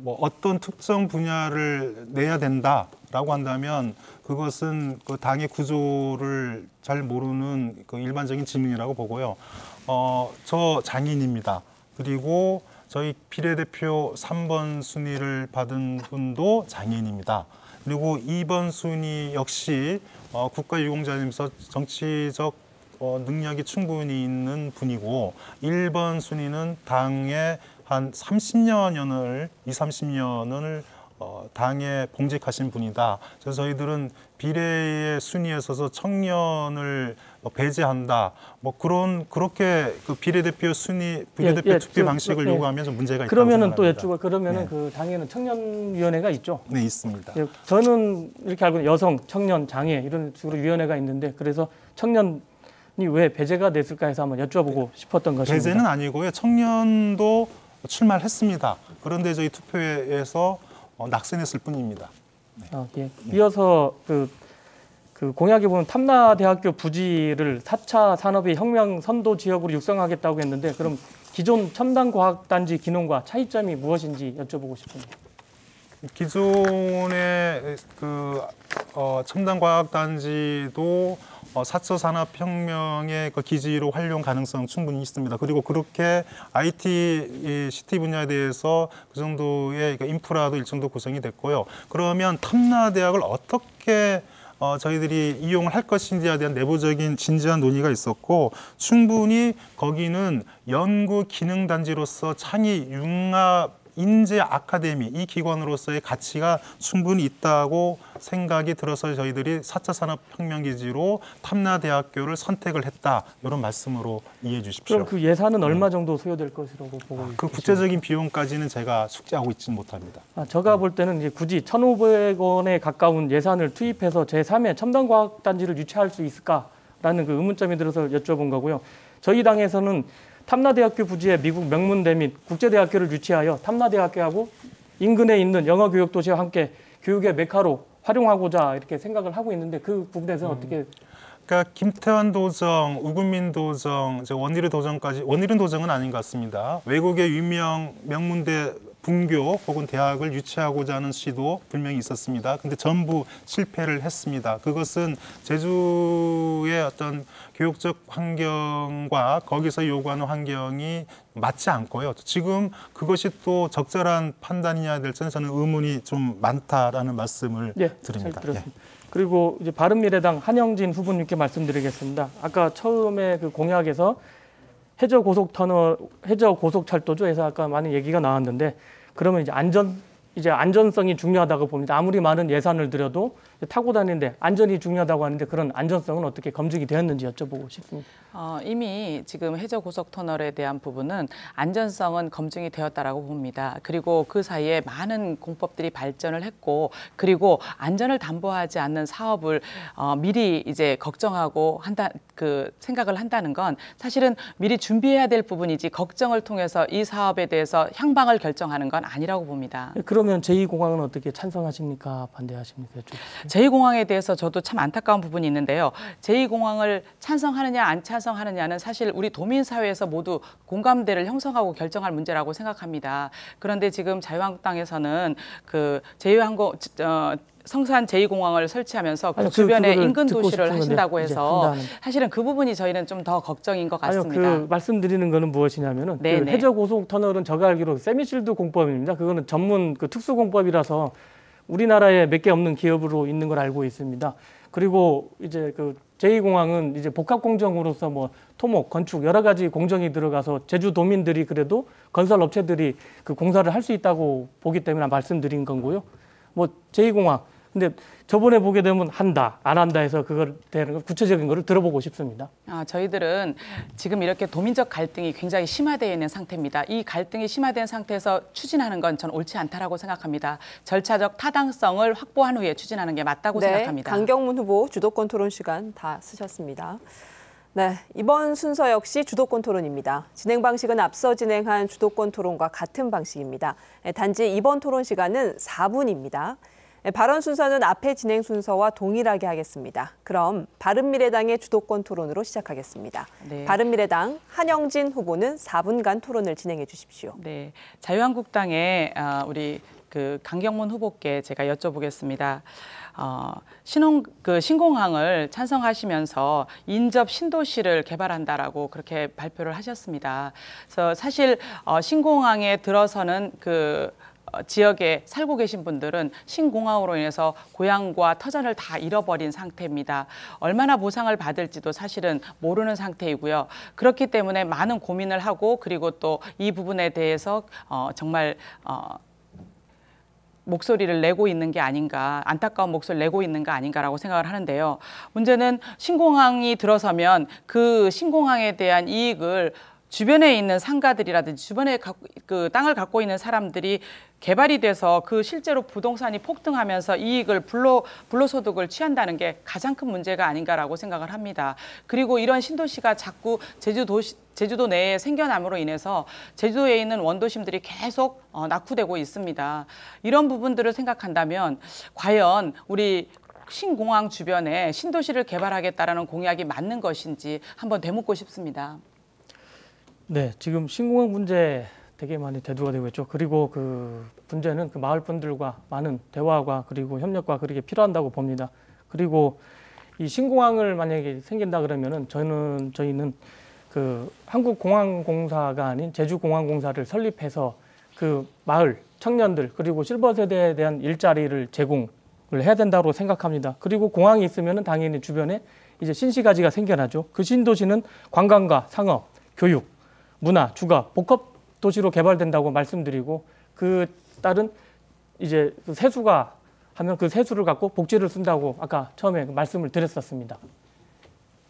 어떤 특정 분야를 내야 된다라고 한다면 그것은 그 당의 구조를 잘 모르는 그 일반적인 질문이라고 보고요. 저 장애인입니다. 그리고 저희 비례대표 3번 순위를 받은 분도 장애인입니다. 그리고 2번 순위 역시 국가유공자님께서 정치적 능력이 충분히 있는 분이고 1번 순위는 당에 한 30년을 당에 봉직하신 분이다. 그래서 저희들은 비례의 순위에 있어서 청년을 배제한다. 그렇게 그 비례대표 투표 방식을 요구하면 좀 문제가 있다고 그러면은 생각합니다. 또 그러면은 그 당에는 청년위원회가 있죠. 네, 있습니다. 저는 이렇게 알고 있는 여성, 청년, 장애 이런 식으로 위원회가 있는데 그래서 청년이 왜 배제가 됐을까 해서 한번 여쭤보고 싶었던 것입니다. 배제는 아니고요. 청년도 출마를 했습니다. 그런데 저희 투표에서 낙선했을 뿐입니다. 예. 이어서 그 공약에 보면 탐나대학교 부지를 4차 산업의 혁명 선도 지역으로 육성하겠다고 했는데 그럼 기존 첨단과학단지 기능과 차이점이 무엇인지 여쭤보고 싶습니다. 기존의 첨단과학단지도 4차 산업혁명의 그 기지로 활용 가능성 충분히 있습니다. 그리고 그렇게 IT CT 분야에 대해서 그 정도의 인프라도 일정도 구성이 됐고요. 그러면 탐나대학을 어떻게 저희들이 이용을 할 것인지에 대한 내부적인 진지한 논의가 있었고 충분히 거기는 연구 기능 단지로서 창의 융합 인재 아카데미 이 기관으로서의 가치가 충분히 있다고 생각이 들어서 저희들이 4차 산업혁명기지로 탐나대학교를 선택을 했다. 이런 말씀으로 이해해 주십시오. 그럼 그 예산은 얼마 정도 소요될 것이라고 보고 있습니다. 그 구체적인 비용까지는 제가 숙지하고 있지는 못합니다. 제가 볼 때는 이제 굳이 1,500원에 가까운 예산을 투입해서 제3의 첨단과학단지를 유치할 수 있을까라는 그 의문점이 들어서 여쭤본 거고요. 저희 당에서는 탐나대학교 부지에 미국 명문대 및 국제대학교를 유치하여 탐나대학교하고 인근에 있는 영어교육 도시와 함께 교육의 메카로 활용하고자 이렇게 생각을 하고 있는데 그 부분에서는 어떻게? 그러니까 김태환 도정, 우금민 도정, 원희룡 도정까지 원희룡 도정은 아닌 것 같습니다. 외국의 유명 명문대 분교 혹은 대학을 유치하고자 하는 시도 분명히 있었습니다. 근데 전부 실패를 했습니다. 그것은 제주의 어떤 교육적 환경과 거기서 요구하는 환경이 맞지 않고요. 지금 그것이 또 적절한 판단이냐 될지는 저는 의문이 좀 많다라는 말씀을 드립니다. 잘 들었습니다. 그리고 이제 바른미래당 한영진 후보님께 말씀드리겠습니다. 아까 처음에 그 공약에서 해저 고속철도죠. 해서 아까 많은 얘기가 나왔는데 그러면 이제 안전성이 중요하다고 봅니다. 아무리 많은 예산을 들여도 타고 다니는데 안전이 중요하다고 하는데 그런 안전성은 어떻게 검증이 되었는지 여쭤보고 싶습니다. 이미 지금 해저 고속터널에 대한 부분은 안전성은 검증이 되었다라고 봅니다. 그리고 그 사이에 많은 공법들이 발전을 했고 그리고 안전을 담보하지 않는 사업을 미리 이제 걱정하고 생각을 한다는 건 사실은 미리 준비해야 될 부분이지 걱정을 통해서 이 사업에 대해서 향방을 결정하는 건 아니라고 봅니다. 그러면 제2공항은 어떻게 찬성하십니까? 반대하십니까? 제2공항에 대해서 저도 참 안타까운 부분이 있는데요. 제2공항을 찬성하느냐 안 찬성하느냐는 사실 우리 도민사회에서 모두 공감대를 형성하고 결정할 문제라고 생각합니다. 그런데 지금 자유한국당에서는 그 성산 제2공항을 설치하면서 그 주변에 인근 도시를 하신다고 해서 사실은 그 부분이 저희는 좀 더 걱정인 것 같습니다. 그 말씀드리는 거는 무엇이냐면은 그 해저 고속 터널은 제가 알기로 세미실드 공법입니다. 그거는 전문 그 특수 공법이라서 우리나라에 몇 개 없는 기업으로 있는 걸 알고 있습니다. 그리고 이제 그 제2공항은 이제 복합 공정으로서 뭐 토목, 건축 여러 가지 공정이 들어가서 제주도민들이 그래도 건설 업체들이 그 공사를 할 수 있다고 보기 때문에 말씀드린 거고요. 뭐 제2공항 근데 저번에 보게 되면 한다, 안 한다 해서 그걸 대한 구체적인 거를 들어보고 싶습니다. 저희들은 지금 이렇게 도민적 갈등이 굉장히 심화되어 있는 상태입니다. 이 갈등이 심화된 상태에서 추진하는 건 저는 옳지 않다라고 생각합니다. 절차적 타당성을 확보한 후에 추진하는 게 맞다고 생각합니다. 강경문 후보 주도권 토론 시간 다 쓰셨습니다. 네, 이번 순서 역시 주도권 토론입니다. 진행 방식은 앞서 진행한 주도권 토론과 같은 방식입니다. 단지 이번 토론 시간은 4분입니다. 발언 순서는 앞의 진행 순서와 동일하게 하겠습니다. 그럼 바른미래당의 주도권 토론으로 시작하겠습니다. 네. 바른미래당 한영진 후보는 4분간 토론을 진행해 주십시오. 네, 자유한국당의 우리 그 강경문 후보께 제가 여쭤보겠습니다. 신공항을 찬성하시면서 인접 신도시를 개발한다라고 그렇게 발표를 하셨습니다. 그래서 사실 신공항에 들어서는 지역에 살고 계신 분들은 신공항으로 인해서 고향과 터전을 다 잃어버린 상태입니다. 얼마나 보상을 받을지도 사실은 모르는 상태이고요. 그렇기 때문에 많은 고민을 하고 그리고 또 이 부분에 대해서 정말 목소리를 내고 있는 게 아닌가, 안타까운 목소리를 내고 있는 거 아닌가라고 생각을 하는데요. 문제는 신공항이 들어서면 그 신공항에 대한 이익을 주변에 있는 상가들이라든지 주변에 그 땅을 갖고 있는 사람들이 개발이 돼서 그 실제로 부동산이 폭등하면서 이익을 불로소득을 취한다는 게 가장 큰 문제가 아닌가라고 생각을 합니다. 그리고 이런 신도시가 자꾸 제주도 내에 생겨남으로 인해서 제주도에 있는 원도심들이 계속 낙후되고 있습니다. 이런 부분들을 생각한다면 과연 우리 신공항 주변에 신도시를 개발하겠다라는 공약이 맞는 것인지 한번 되묻고 싶습니다. 네, 지금 신공항 문제 되게 많이 대두가 되고 있죠. 그리고 그 문제는 그 마을 분들과 많은 대화가 그리고 협력과 그렇게 필요한다고 봅니다. 그리고 이 신공항을 만약에 생긴다 그러면은 저희는 그 한국공항공사가 아닌 제주공항공사를 설립해서 그 마을 청년들 그리고 실버 세대에 대한 일자리를 제공을 해야 된다고 생각합니다. 그리고 공항이 있으면은 당연히 주변에 이제 신시가지가 생겨나죠. 그 신도시는 관광과 상업, 교육, 문화, 주거, 복합 도시로 개발된다고 말씀드리고 그 따른 이제 세수가 하면 그 세수를 갖고 복지를 쓴다고 아까 처음에 말씀을 드렸었습니다.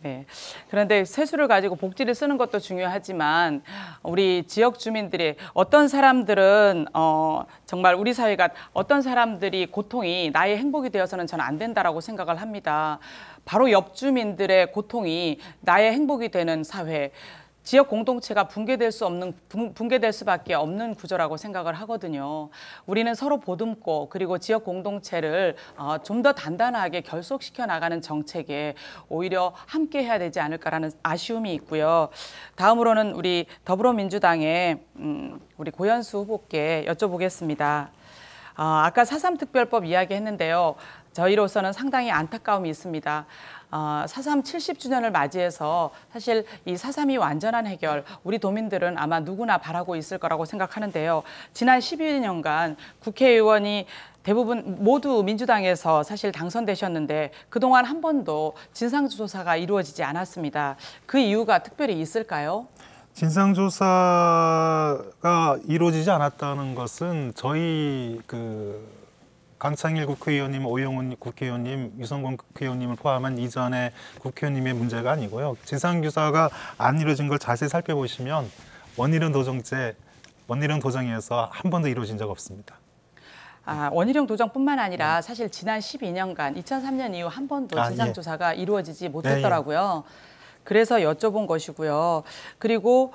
네. 그런데 세수를 가지고 복지를 쓰는 것도 중요하지만 우리 지역 주민들이 어떤 사람들은 정말 우리 사회가 어떤 사람들이 고통이 나의 행복이 되어서는 저는 안 된다라고 생각을 합니다. 바로 옆 주민들의 고통이 나의 행복이 되는 사회. 지역 공동체가 붕괴될 수밖에 없는 구조라고 생각을 하거든요. 우리는 서로 보듬고 그리고 지역 공동체를 좀 더 단단하게 결속시켜 나가는 정책에 오히려 함께 해야 되지 않을까라는 아쉬움이 있고요. 다음으로는 우리 더불어민주당의 우리 고현수 후보께 여쭤보겠습니다. 아까 4.3 특별법 이야기했는데요. 저희로서는 상당히 안타까움이 있습니다. 4.3 70주년을 맞이해서 사실 이 4.3이 완전한 해결 우리 도민들은 아마 누구나 바라고 있을 거라고 생각하는데요. 지난 12년간 국회의원이 대부분 모두 민주당에서 사실 당선되셨는데 그동안 한 번도 진상조사가 이루어지지 않았습니다. 그 이유가 특별히 있을까요? 진상조사가 이루어지지 않았다는 것은 저희 강창일 국회의원님, 오영훈 국회의원님, 유성권 국회의원님을 포함한 이전의 국회의원님의 문제가 아니고요. 진상조사가 안 이루어진 걸 자세히 살펴보시면 원희룡 도정에서 한 번도 이루어진 적 없습니다. 원희룡 도정뿐만 아니라 사실 지난 12년간 2003년 이후 한 번도 진상조사가 이루어지지 못했더라고요. 그래서 여쭤본 것이고요. 그리고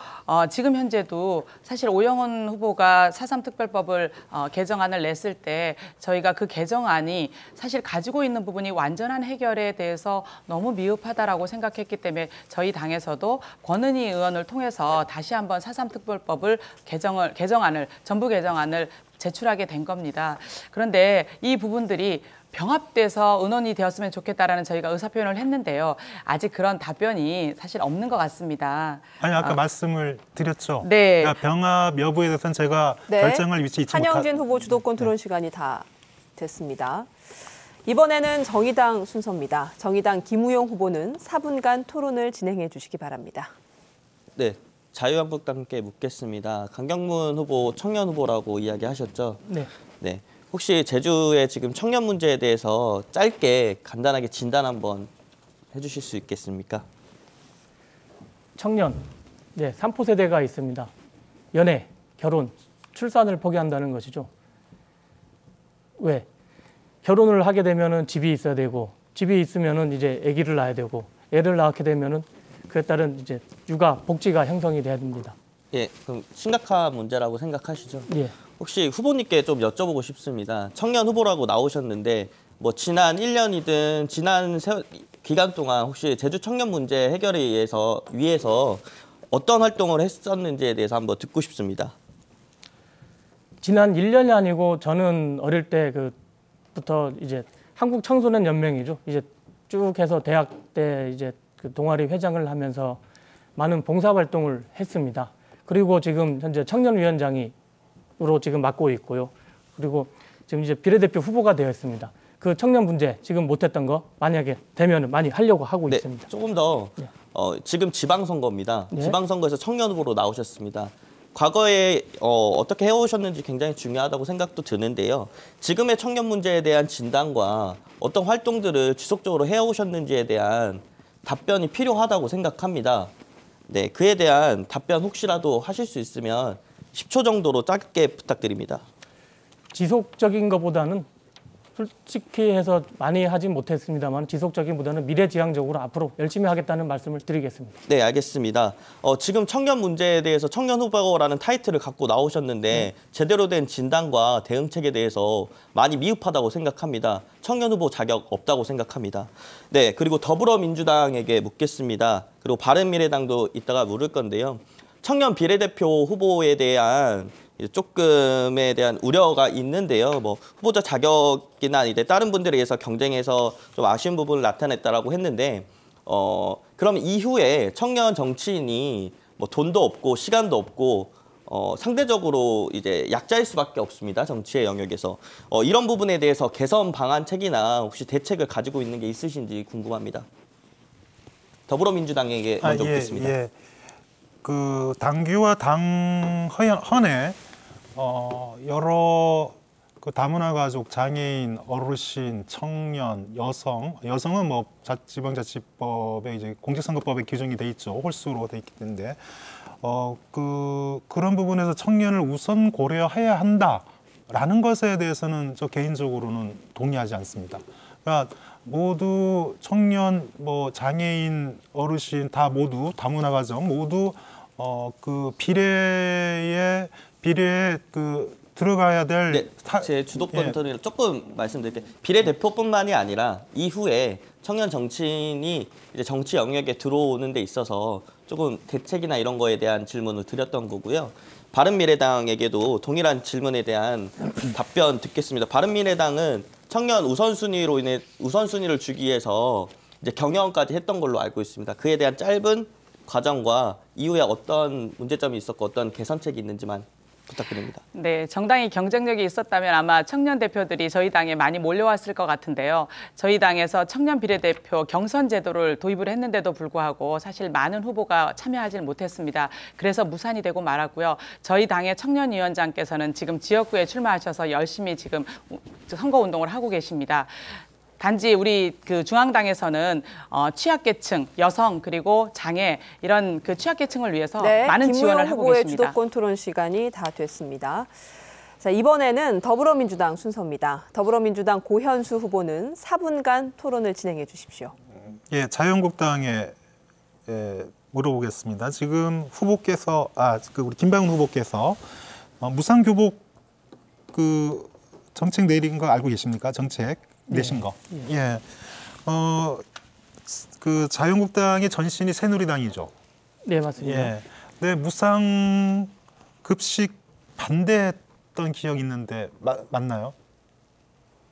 지금 현재도 사실 오영훈 후보가 4.3 특별법을 개정안을 냈을 때 저희가 그 개정안이 사실 가지고 있는 부분이 완전한 해결에 대해서 너무 미흡하다라고 생각했기 때문에 저희 당에서도 권은희 의원을 통해서 다시 한번 4.3 특별법을 전부 개정안을 제출하게 된 겁니다. 그런데 이 부분들이 병합돼서 의논이 되었으면 좋겠다라는 저희가 의사표현을 했는데요. 아직 그런 답변이 사실 없는 것 같습니다. 아니 아까 말씀을 드렸죠. 네. 그러니까 병합 여부에 대해서는 제가 네. 결정을 잊지 한영진 후보 주도권 토론 시간이 다 됐습니다. 이번에는 정의당 순서입니다. 정의당 김우용 후보는 4분간 토론을 진행해 주시기 바랍니다. 네, 자유한국당께 묻겠습니다. 강경문 후보 청년 후보라고 이야기하셨죠? 네. 네. 혹시 제주의 지금 청년 문제에 대해서 짧게 간단하게 진단 한번 해주실 수 있겠습니까? 청년, 네, 3포 세대가 있습니다. 연애, 결혼, 출산을 포기한다는 것이죠. 왜? 결혼을 하게 되면은 집이 있어야 되고, 집이 있으면은 이제 아기를 낳아야 되고, 애를 낳게 되면은 그에 따른 이제 육아, 복지가 형성이 돼야 됩니다. 예, 그럼 심각한 문제라고 생각하시죠? 예. 혹시 후보님께 좀 여쭤보고 싶습니다. 청년 후보라고 나오셨는데 뭐 지난 1년이든 기간 동안 혹시 제주 청년 문제 해결에 위해서 어떤 활동을 했었는지에 대해서 한번 듣고 싶습니다. 지난 1년이 아니고 저는 어릴 때부터 이제 한국 청소년 연맹이죠. 이제 쭉 해서 대학 때 이제 그 동아리 회장을 하면서 많은 봉사 활동을 했습니다. 그리고 지금 현재 청년위원장으로 지금 맡고 있고요. 그리고 지금 이제 비례대표 후보가 되어 있습니다. 그 청년 문제 지금 못했던 거 만약에 되면 많이 하려고 하고 네, 있습니다. 조금 더 네. 지금 지방선거입니다. 네. 지방선거에서 청년 후보로 나오셨습니다. 과거에 어떻게 해오셨는지 굉장히 중요하다고 생각도 드는데요. 지금의 청년 문제에 대한 진단과 어떤 활동들을 지속적으로 해오셨는지에 대한 답변이 필요하다고 생각합니다. 네, 그에 대한 답변 혹시라도 하실 수 있으면 10초 정도로 짧게 부탁드립니다. 지속적인 것보다는 솔직히 해서 많이 하진 못했습니다만 지속적인보다는 미래지향적으로 앞으로 열심히 하겠다는 말씀을 드리겠습니다. 네, 알겠습니다. 지금 청년 문제에 대해서 청년 후보라는 타이틀을 갖고 나오셨는데 제대로 된 진단과 대응책에 대해서 많이 미흡하다고 생각합니다. 청년 후보 자격 없다고 생각합니다. 네, 그리고 더불어민주당에게 묻겠습니다. 그리고 바른미래당도 이따가 물을 건데요. 청년 비례대표 후보에 대한 조금에 대한 우려가 있는데요. 뭐 후보자 자격이나 이제 다른 분들에 의해서 경쟁에서 좀 아쉬운 부분을 나타냈다라고 했는데 그럼 이후에 청년 정치인이 뭐 돈도 없고 시간도 없고 상대적으로 이제 약자일 수밖에 없습니다. 정치의 영역에서 이런 부분에 대해서 개선 방안책이나 혹시 대책을 가지고 있는 게 있으신지 궁금합니다. 더불어민주당에게 먼저 묻겠습니다. 예. 그 당규와 당 헌에 여러 그 다문화 가족, 장애인, 어르신, 청년, 여성은 뭐 지방자치법에 이제 공직선거법에 규정이 돼 있죠. 홀수로 돼 있기 때문에 그런 부분에서 청년을 우선 고려해야 한다라는 것에 대해서는 저 개인적으로는 동의하지 않습니다. 그러니까 모두 청년, 뭐 장애인, 어르신 다 모두 다문화 가정 모두 그 비례에 그 들어가야 될 네, 제 주도권 토론을 조금 말씀드릴게요. 비례대표뿐만이 아니라 이후에 청년 정치인이 이제 정치 영역에 들어오는 데 있어서 조금 대책이나 이런 거에 대한 질문을 드렸던 거고요. 바른미래당에게도 동일한 질문에 대한 답변 듣겠습니다. 바른미래당은 청년 우선순위를 주기 위해서 이제 경영까지 했던 걸로 알고 있습니다. 그에 대한 짧은 과정과 이후에 어떤 문제점이 있었고 어떤 개선책이 있는지만 부탁드립니다. 네, 정당이 경쟁력이 있었다면 아마 청년 대표들이 저희 당에 많이 몰려왔을 것 같은데요. 저희 당에서 청년 비례대표 경선 제도를 도입을 했는데도 불구하고 사실 많은 후보가 참여하지 못했습니다. 그래서 무산이 되고 말았고요. 저희 당의 청년위원장께서는 지금 지역구에 출마하셔서 열심히 지금 선거운동을 하고 계십니다. 단지 우리 그 중앙당에서는 취약계층, 여성 그리고 장애 이런 그 취약계층을 위해서 많은 지원을 하고 후보의 계십니다. 주도권 토론 시간이 다 됐습니다. 자, 이번에는 더불어민주당 순서입니다. 더불어민주당 고현수 후보는 4분간 토론을 진행해 주십시오. 예, 자유한국당에 물어보겠습니다. 지금 후보께서 우리 김방훈 후보께서 무상교복 그 정책 내린 거 알고 계십니까? 정책 내신 거. 예. 그 자유한국당의 전신이 새누리당이죠. 네, 맞습니다. 예. 네, 무상 급식 반대했던 기억이 있는데 맞나요?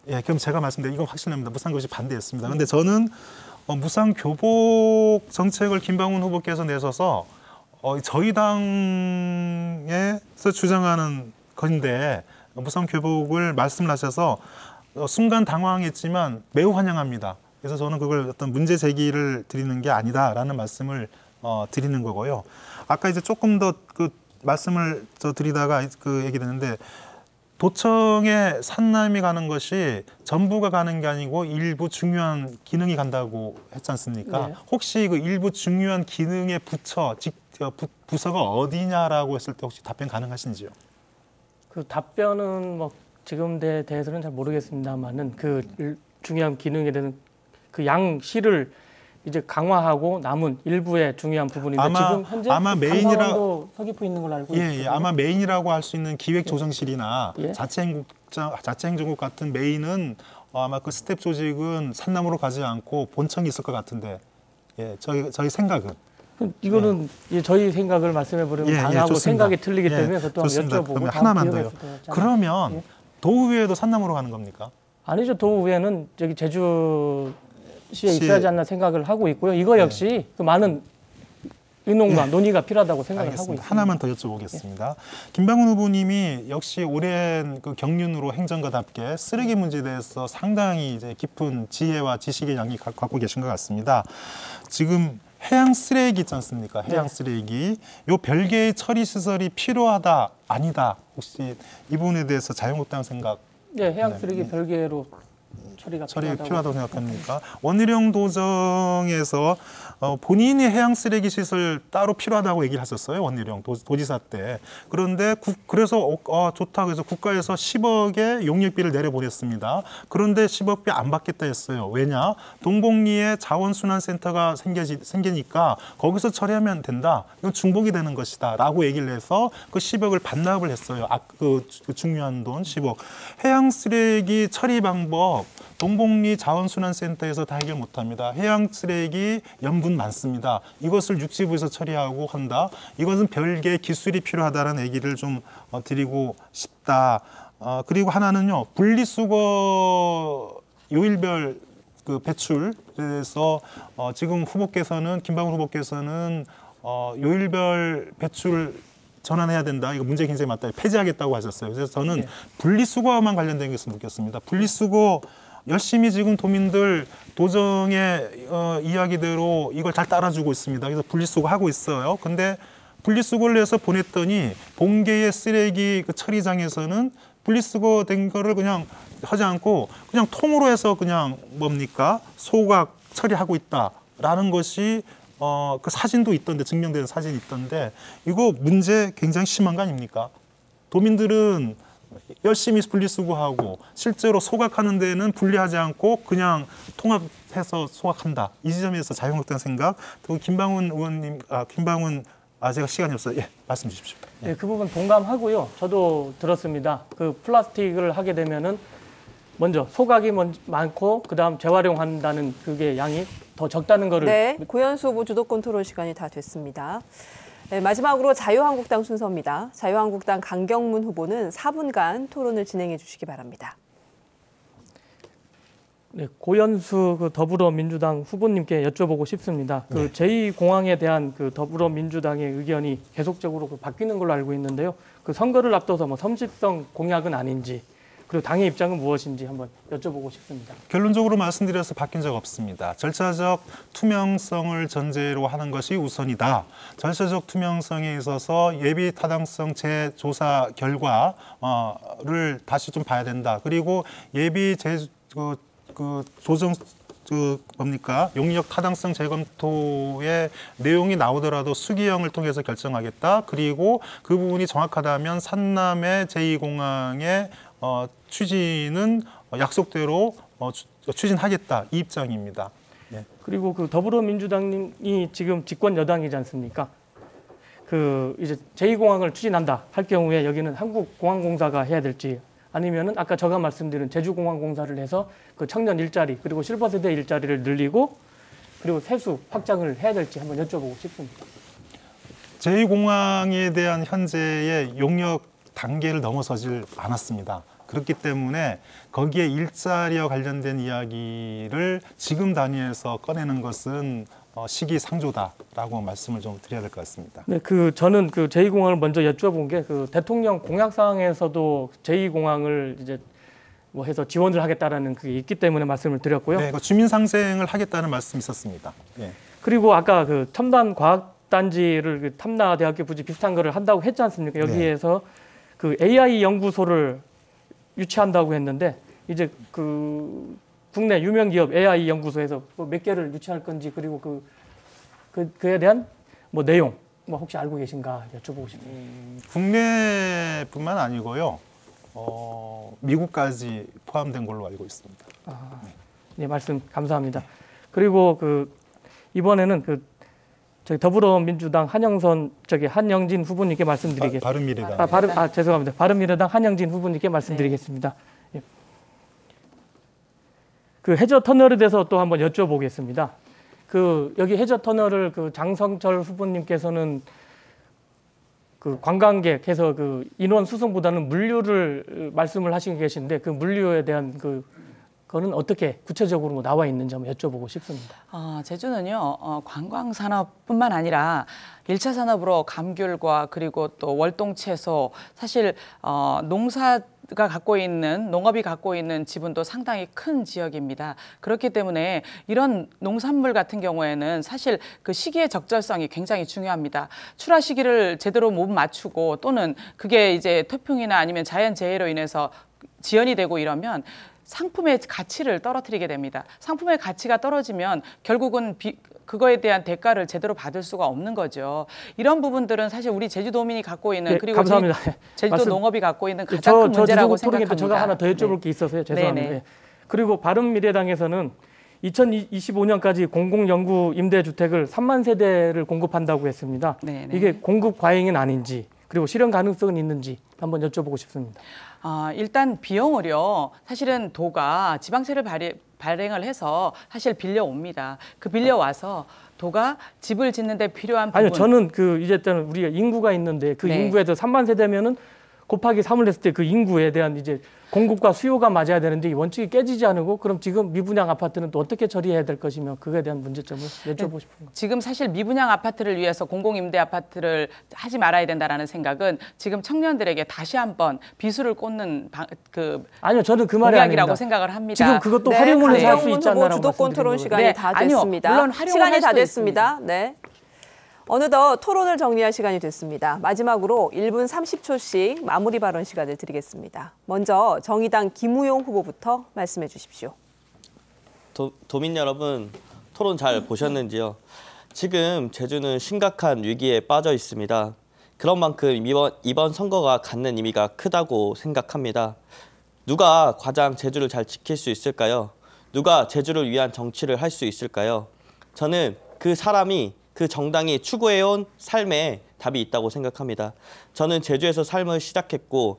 예, 그럼 제가 말씀드린 이건 확실합니다. 무상 급식 반대했습니다. 근데 저는 무상 교복 정책을 김방훈 후보께서 내셔서 저희 당에서 주장하는 건데 무상 교복을 말씀하셔서 순간 당황했지만 매우 환영합니다. 그래서 저는 그걸 어떤 문제 제기를 드리는 게 아니다라는 말씀을 드리는 거고요. 아까 이제 조금 더 그 말씀을 드리다가 그 얘기했는데 도청에 산남이 가는 것이 전부가 가는 게 아니고 일부 중요한 기능이 간다고 했지 않습니까? 네. 혹시 그 일부 중요한 기능의 부서가 어디냐라고 했을 때 혹시 답변 가능하신지요? 그 답변은 뭐 지금 대해서는 잘 모르겠습니다만은 그 중요한 기능에 대한 그 양시를 이제 강화하고 남은 일부의 중요한 부분인데 지금 현재 메인이라고 서귀포에 있는 걸로 알고 있습니다. 예, 아마 메인이라고 할 수 있는 기획조정실이나 예. 자치행정국 같은 메인은 아마 그 스텝 조직은 산남으로 가지 않고 본청이 있을 것 같은데, 예, 저희 생각은. 이거는 저희 생각을 말씀해 보려면 당하고 생각이 틀리기 때문에 그것도 한번 여쭤보고 그러면 하나만 더요. 그러면 도의회도 산남으로 가는 겁니까? 아니죠. 도의회는 저기 제주시에 있어야지 않나 생각을 하고 있고요. 이거 역시 그 많은 의논과 논의가 필요하다고 생각을 하고 있습니다. 하나만 더 여쭤보겠습니다. 김방훈 후보님이 역시 오랜 그 경륜으로 행정가답게 쓰레기 문제에 대해서 상당히 이제 깊은 지혜와 지식의 양이 갖고 계신 것 같습니다. 지금 해양 쓰레기 있지 않습니까? 해양 쓰레기. 요 별개의 처리 시설이 필요하다, 아니다. 혹시 이 부분에 대해서 자유한국당 생각? 네, 해양 쓰레기 별개로 처리가 필요하다고 생각합니까? 원희룡 도정에서 본인이 해양 쓰레기 시설 따로 필요하다고 얘기를 하셨어요. 원희룡 도지사 때. 그런데 그래서 좋다 그래서 국가에서 10억의 용역비를 내려보냈습니다. 그런데 10억비 안 받겠다 했어요. 왜냐? 동복리에 자원순환센터가 생기니까 거기서 처리하면 된다. 이건 중복이 되는 것이다. 라고 얘기를 해서 그 10억을 반납을 했어요. 그 중요한 돈 10억. 해양 쓰레기 처리 방법 동복리 자원순환센터에서 다 해결 못합니다. 해양 쓰레기 염분 많습니다. 이것을 육지부에서 처리하고 한다. 이것은 별개의 기술이 필요하다는 얘기를 좀 드리고 싶다. 그리고 하나는요. 분리수거 요일별 그 배출에 대해서 지금 후보께서는 김방훈 후보께서는 요일별 배출 전환해야 된다. 이거 문제 굉장히 맞다. 폐지하겠다고 하셨어요. 그래서 저는 분리수거만 관련된 것을 묻겠습니다. 분리수거 열심히 지금 도민들 도정의 이야기대로 이걸 잘 따라주고 있습니다. 그래서 분리수거 하고 있어요. 근데 분리수거를 해서 보냈더니 본계의 쓰레기 그 처리장에서는 분리수거 된 거를 그냥 하지 않고 그냥 통으로 해서 그냥 뭡니까? 소각 처리하고 있다라는 것이 그 사진도 있던데 증명되는 사진이 있던데 이거 문제 굉장히 심한 거 아닙니까? 도민들은 열심히 분리수거하고 실제로 소각하는 데는 분리하지 않고 그냥 통합해서 소각한다. 이 지점에서 자유한국당 생각. 또 김방훈 의원님, 제가 시간이 없어요. 예, 말씀 주십시오. 네, 그 부분 동감하고요. 저도 들었습니다. 그 플라스틱을 하게 되면은 먼저 소각이 많고 그다음 재활용한다는 그게 양이 더 적다는 거를. 네, 고현수 후보 주도권 토론 시간이 다 됐습니다. 네, 마지막으로 자유한국당 순서입니다. 자유한국당 강경문 후보는 4분간 토론을 진행해 주시기 바랍니다. 네, 고현수 그 더불어민주당 후보님께 여쭤보고 싶습니다. 그 제2공항에 대한 그 더불어민주당의 의견이 계속적으로 바뀌는 걸로 알고 있는데요. 그 선거를 앞둬서 뭐 섬십성 공약은 아닌지 그리고 당의 입장은 무엇인지 한번 여쭤보고 싶습니다. 결론적으로 말씀드려서 바뀐 적 없습니다. 절차적 투명성을 전제로 하는 것이 우선이다. 절차적 투명성에 있어서 예비 타당성 재조사 결과를 다시 좀 봐야 된다. 그리고 예비 조정 용역 타당성 재검토의 내용이 나오더라도 수기형을 통해서 결정하겠다. 그리고 그 부분이 정확하다면 산남의 제2공항의 추진은 약속대로 추진하겠다. 이 입장입니다. 예. 그리고 그 더불어민주당이 지금 집권 여당이지 않습니까? 그 이제 제2공항을 추진한다 할 경우에 여기는 한국공항공사가 해야 될지 아니면은 아까 제가 말씀드린 제주공항공사를 해서 그 청년 일자리 그리고 실버 세대 일자리를 늘리고 그리고 세수 확장을 해야 될지 한번 여쭤보고 싶습니다. 제2공항에 대한 현재의 용역 단계를 넘어서질 않았습니다. 그렇기 때문에 거기에 일자리와 관련된 이야기를 지금 단위에서 꺼내는 것은 시기상조다라고 말씀을 좀 드려야 될 것 같습니다. 네, 그 저는 그 제2공항을 먼저 여쭤본 게 그 대통령 공약사항에서도 제2공항을 이제 뭐 해서 지원을 하겠다라는 그게 있기 때문에 말씀을 드렸고요. 네, 그 주민 상생을 하겠다는 말씀이 있었습니다. 예. 그리고 아까 그 첨단 과학단지를 그 탐나대학교 부지 비슷한 거를 한다고 했지 않습니까? 여기에서 그 AI 연구소를 유치한다고 했는데 이제 그 국내 유명 기업 AI 연구소에서 몇 개를 유치할 건지 그리고 그에 대한 뭐 내용 뭐 혹시 알고 계신가 여쭤보고 싶습니다. 국내뿐만 아니고요. 미국까지 포함된 걸로 알고 있습니다. 네, 말씀 감사합니다. 그리고 그 이번에는 그 저기 더불어민주당 한영진 후보님께 말씀드리겠습니다. 바른미래당. 죄송합니다. 바른미래당 한영진 후보님께 말씀드리겠습니다. 예. 그 해저 터널에 대해서 또 한번 여쭤보겠습니다. 그 여기 해저 터널을 그 장성철 후보님께서는 그 관광객해서 그 인원 수송보다는 물류를 말씀을 하시고 계신데 그 물류에 대한 그거는 어떻게 구체적으로 나와 있는지 한번 여쭤보고 싶습니다. 제주는요 관광 산업뿐만 아니라 1차 산업으로 감귤과 그리고 또 월동채소 사실 농업이 갖고 있는 지분도 상당히 큰 지역입니다. 그렇기 때문에 이런 농산물 같은 경우에는 사실 그 시기의 적절성이 굉장히 중요합니다. 출하 시기를 제대로 못 맞추고 또는 그게 이제 태풍이나 아니면 자연재해로 인해서 지연이 되고 이러면 상품의 가치를 떨어뜨리게 됩니다. 상품의 가치가 떨어지면 결국은 그거에 대한 대가를 제대로 받을 수가 없는 거죠. 이런 부분들은 사실 우리 제주도민이 갖고 있는 네, 그리고 감사합니다. 제주도 농업이 갖고 있는 가장 큰 문제라고 생각합니다. 제가 하나 더 여쭤볼 게 있어서요. 죄송합니다. 네. 그리고 바른미래당에서는 2025년까지 공공연구 임대주택을 3만 세대를 공급한다고 했습니다. 네네. 이게 공급 과잉은 아닌지 그리고 실현 가능성은 있는지 한번 여쭤보고 싶습니다. 일단 비용을요. 사실은 도가 지방세를 발행을 해서 사실 빌려옵니다. 그 빌려와서 도가 집을 짓는 데 필요한 부분. 아니요. 저는 이제 우리가 인구가 있는데 그 인구에서 3만 세대면은 곱하기 3을 했을 때 그 인구에 대한 이제 공급과 수요가 맞아야 되는데 이 원칙이 깨지지 않고 그럼 지금 미분양 아파트는 또 어떻게 처리해야 될 것이며 그거에 대한 문제점을 여쭤보고 싶습니다. 지금 사실 미분양 아파트를 위해서 공공임대 아파트를 하지 말아야 된다라는 생각은 지금 청년들에게 다시 한번 비수를 꽂는 아니요, 저는 그 말이 공약이라고 아닙니다. 생각을 합니다. 지금 그것도 활용을 해서 할 수 있잖아요. 주도권 토론 시간이 다 됐습니다. 물론 시간이 다 됐습니다. 네. 어느덧 토론을 정리할 시간이 됐습니다. 마지막으로 1분 30초씩 마무리 발언 시간을 드리겠습니다. 먼저 정의당 김우용 후보부터 말씀해 주십시오. 도민 여러분, 토론 잘 보셨는지요? 지금 제주는 심각한 위기에 빠져 있습니다. 그런 만큼 이번 선거가 갖는 의미가 크다고 생각합니다. 누가 가장 제주를 잘 지킬 수 있을까요? 누가 제주를 위한 정치를 할 수 있을까요? 저는 그 사람이 그 정당이 추구해온 삶에 답이 있다고 생각합니다. 저는 제주에서 삶을 시작했고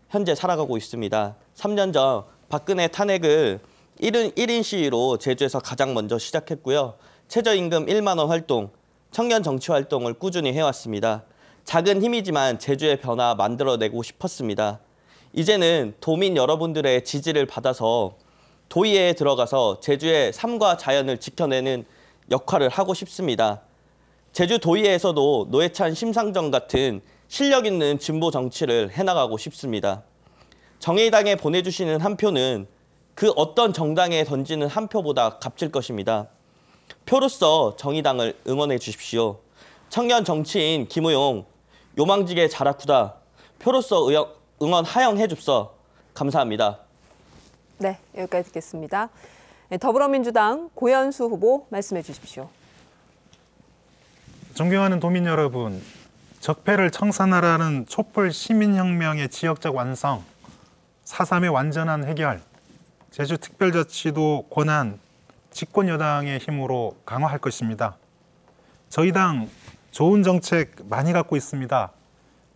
현재 살아가고 있습니다. 3년 전 박근혜 탄핵을 1인 시위로 제주에서 가장 먼저 시작했고요. 최저임금 1만 원 활동, 청년 정치 활동을 꾸준히 해왔습니다. 작은 힘이지만 제주의 변화 만들어내고 싶었습니다. 이제는 도민 여러분들의 지지를 받아서 도의회에 들어가서 제주의 삶과 자연을 지켜내는 역할을 하고 싶습니다. 제주도의회에서도 노회찬 심상정 같은 실력 있는 진보 정치를 해나가고 싶습니다. 정의당에 보내주시는 한 표는 그 어떤 정당에 던지는 한 표보다 값질 것입니다. 표로서 정의당을 응원해 주십시오. 청년 정치인 김우용, 요망지게 자라쿠다. 표로서 응원 하영해 줍서. 감사합니다. 네, 여기까지 듣겠습니다. 네, 더불어민주당 고현수 후보 말씀해 주십시오. 존경하는 도민 여러분, 적폐를 청산하라는 촛불 시민혁명의 지역적 완성, 4.3의 완전한 해결, 제주특별자치도 권한 집권 여당의 힘으로 강화할 것입니다. 저희 당 좋은 정책 많이 갖고 있습니다.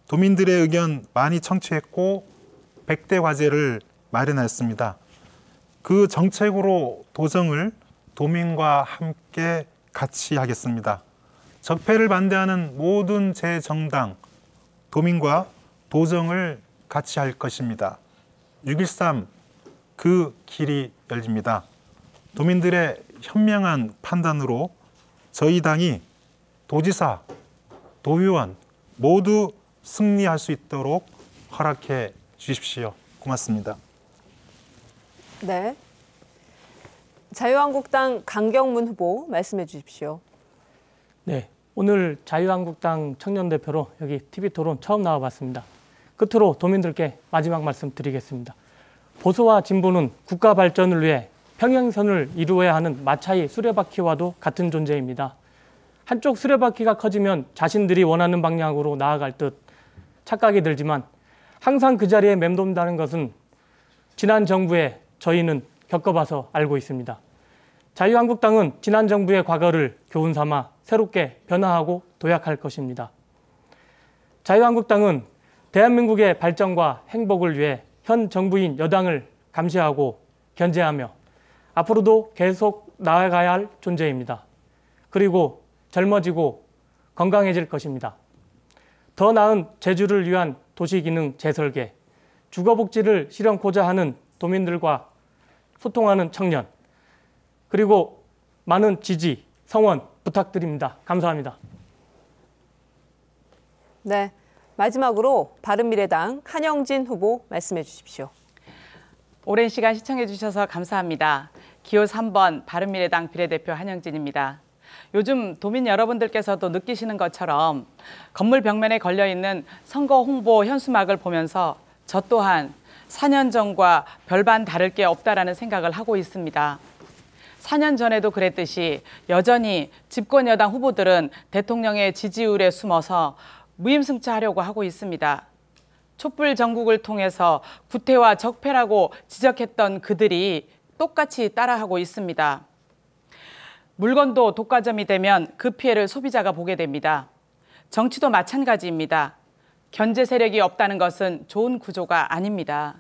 도민들의 의견 많이 청취했고 100대 과제를 마련했습니다. 그 정책으로 도정을 도민과 함께 같이 하겠습니다. 적폐를 반대하는 모든 제 정당, 도민과 도정을 같이 할 것입니다. 6.13 그 길이 열립니다. 도민들의 현명한 판단으로 저희 당이 도지사, 도의원 모두 승리할 수 있도록 허락해 주십시오. 고맙습니다. 네. 자유한국당 강경문 후보 말씀해 주십시오. 네, 오늘 자유한국당 청년대표로 여기 TV토론 처음 나와봤습니다. 끝으로 도민들께 마지막 말씀 드리겠습니다. 보수와 진보는 국가 발전을 위해 평행선을 이루어야 하는 마차의 수레바퀴와도 같은 존재입니다. 한쪽 수레바퀴가 커지면 자신들이 원하는 방향으로 나아갈 듯 착각이 들지만 항상 그 자리에 맴돈다는 것은 지난 정부에 저희는 겪어봐서 알고 있습니다. 자유한국당은 지난 정부의 과거를 교훈 삼아 새롭게 변화하고 도약할 것입니다. 자유한국당은 대한민국의 발전과 행복을 위해 현 정부인 여당을 감시하고 견제하며 앞으로도 계속 나아가야 할 존재입니다. 그리고 젊어지고 건강해질 것입니다. 더 나은 제주를 위한 도시기능 재설계, 주거복지를 실현코자 하는 도민들과 소통하는 청년, 그리고 많은 지지, 성원 부탁드립니다. 감사합니다. 네. 마지막으로 바른미래당 한영진 후보 말씀해 주십시오. 오랜 시간 시청해 주셔서 감사합니다. 기호 3번 바른미래당 비례대표 한영진입니다. 요즘 도민 여러분들께서도 느끼시는 것처럼 건물 벽면에 걸려있는 선거 홍보 현수막을 보면서 저 또한 4년 전과 별반 다를 게 없다라는 생각을 하고 있습니다. 4년 전에도 그랬듯이 여전히 집권 여당 후보들은 대통령의 지지율에 숨어서 무임승차하려고 하고 있습니다. 촛불 전국을 통해서 구태와 적폐라고 지적했던 그들이 똑같이 따라하고 있습니다. 물건도 독과점이 되면 그 피해를 소비자가 보게 됩니다. 정치도 마찬가지입니다. 견제 세력이 없다는 것은 좋은 구조가 아닙니다.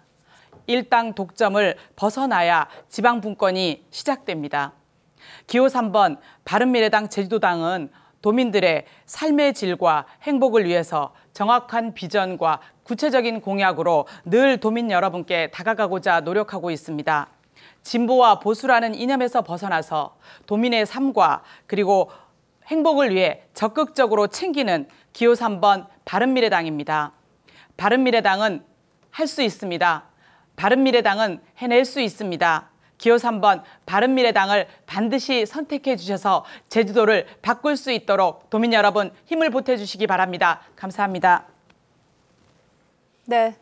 일당 독점을 벗어나야 지방 분권이 시작됩니다. 기호 3번 바른미래당 제주도당은 도민들의 삶의 질과 행복을 위해서 정확한 비전과 구체적인 공약으로 늘 도민 여러분께 다가가고자 노력하고 있습니다. 진보와 보수라는 이념에서 벗어나서 도민의 삶과 그리고 행복을 위해 적극적으로 챙기는 기호 3번 바른미래당입니다. 바른미래당은 할 수 있습니다. 바른미래당은 해낼 수 있습니다. 기호 3번 바른미래당을 반드시 선택해 주셔서 제주도를 바꿀 수 있도록 도민 여러분 힘을 보태주시기 바랍니다. 감사합니다. 네.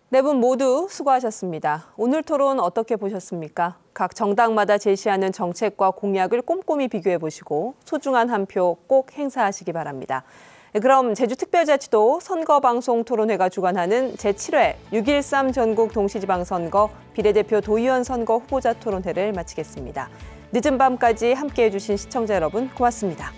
네 분 모두 수고하셨습니다. 오늘 토론 어떻게 보셨습니까? 각 정당마다 제시하는 정책과 공약을 꼼꼼히 비교해 보시고 소중한 한 표 꼭 행사하시기 바랍니다. 그럼 제주특별자치도 선거방송토론회가 주관하는 제7회 6.13 전국 동시지방선거 비례대표 도의원 선거 후보자 토론회를 마치겠습니다. 늦은 밤까지 함께해 주신 시청자 여러분 고맙습니다.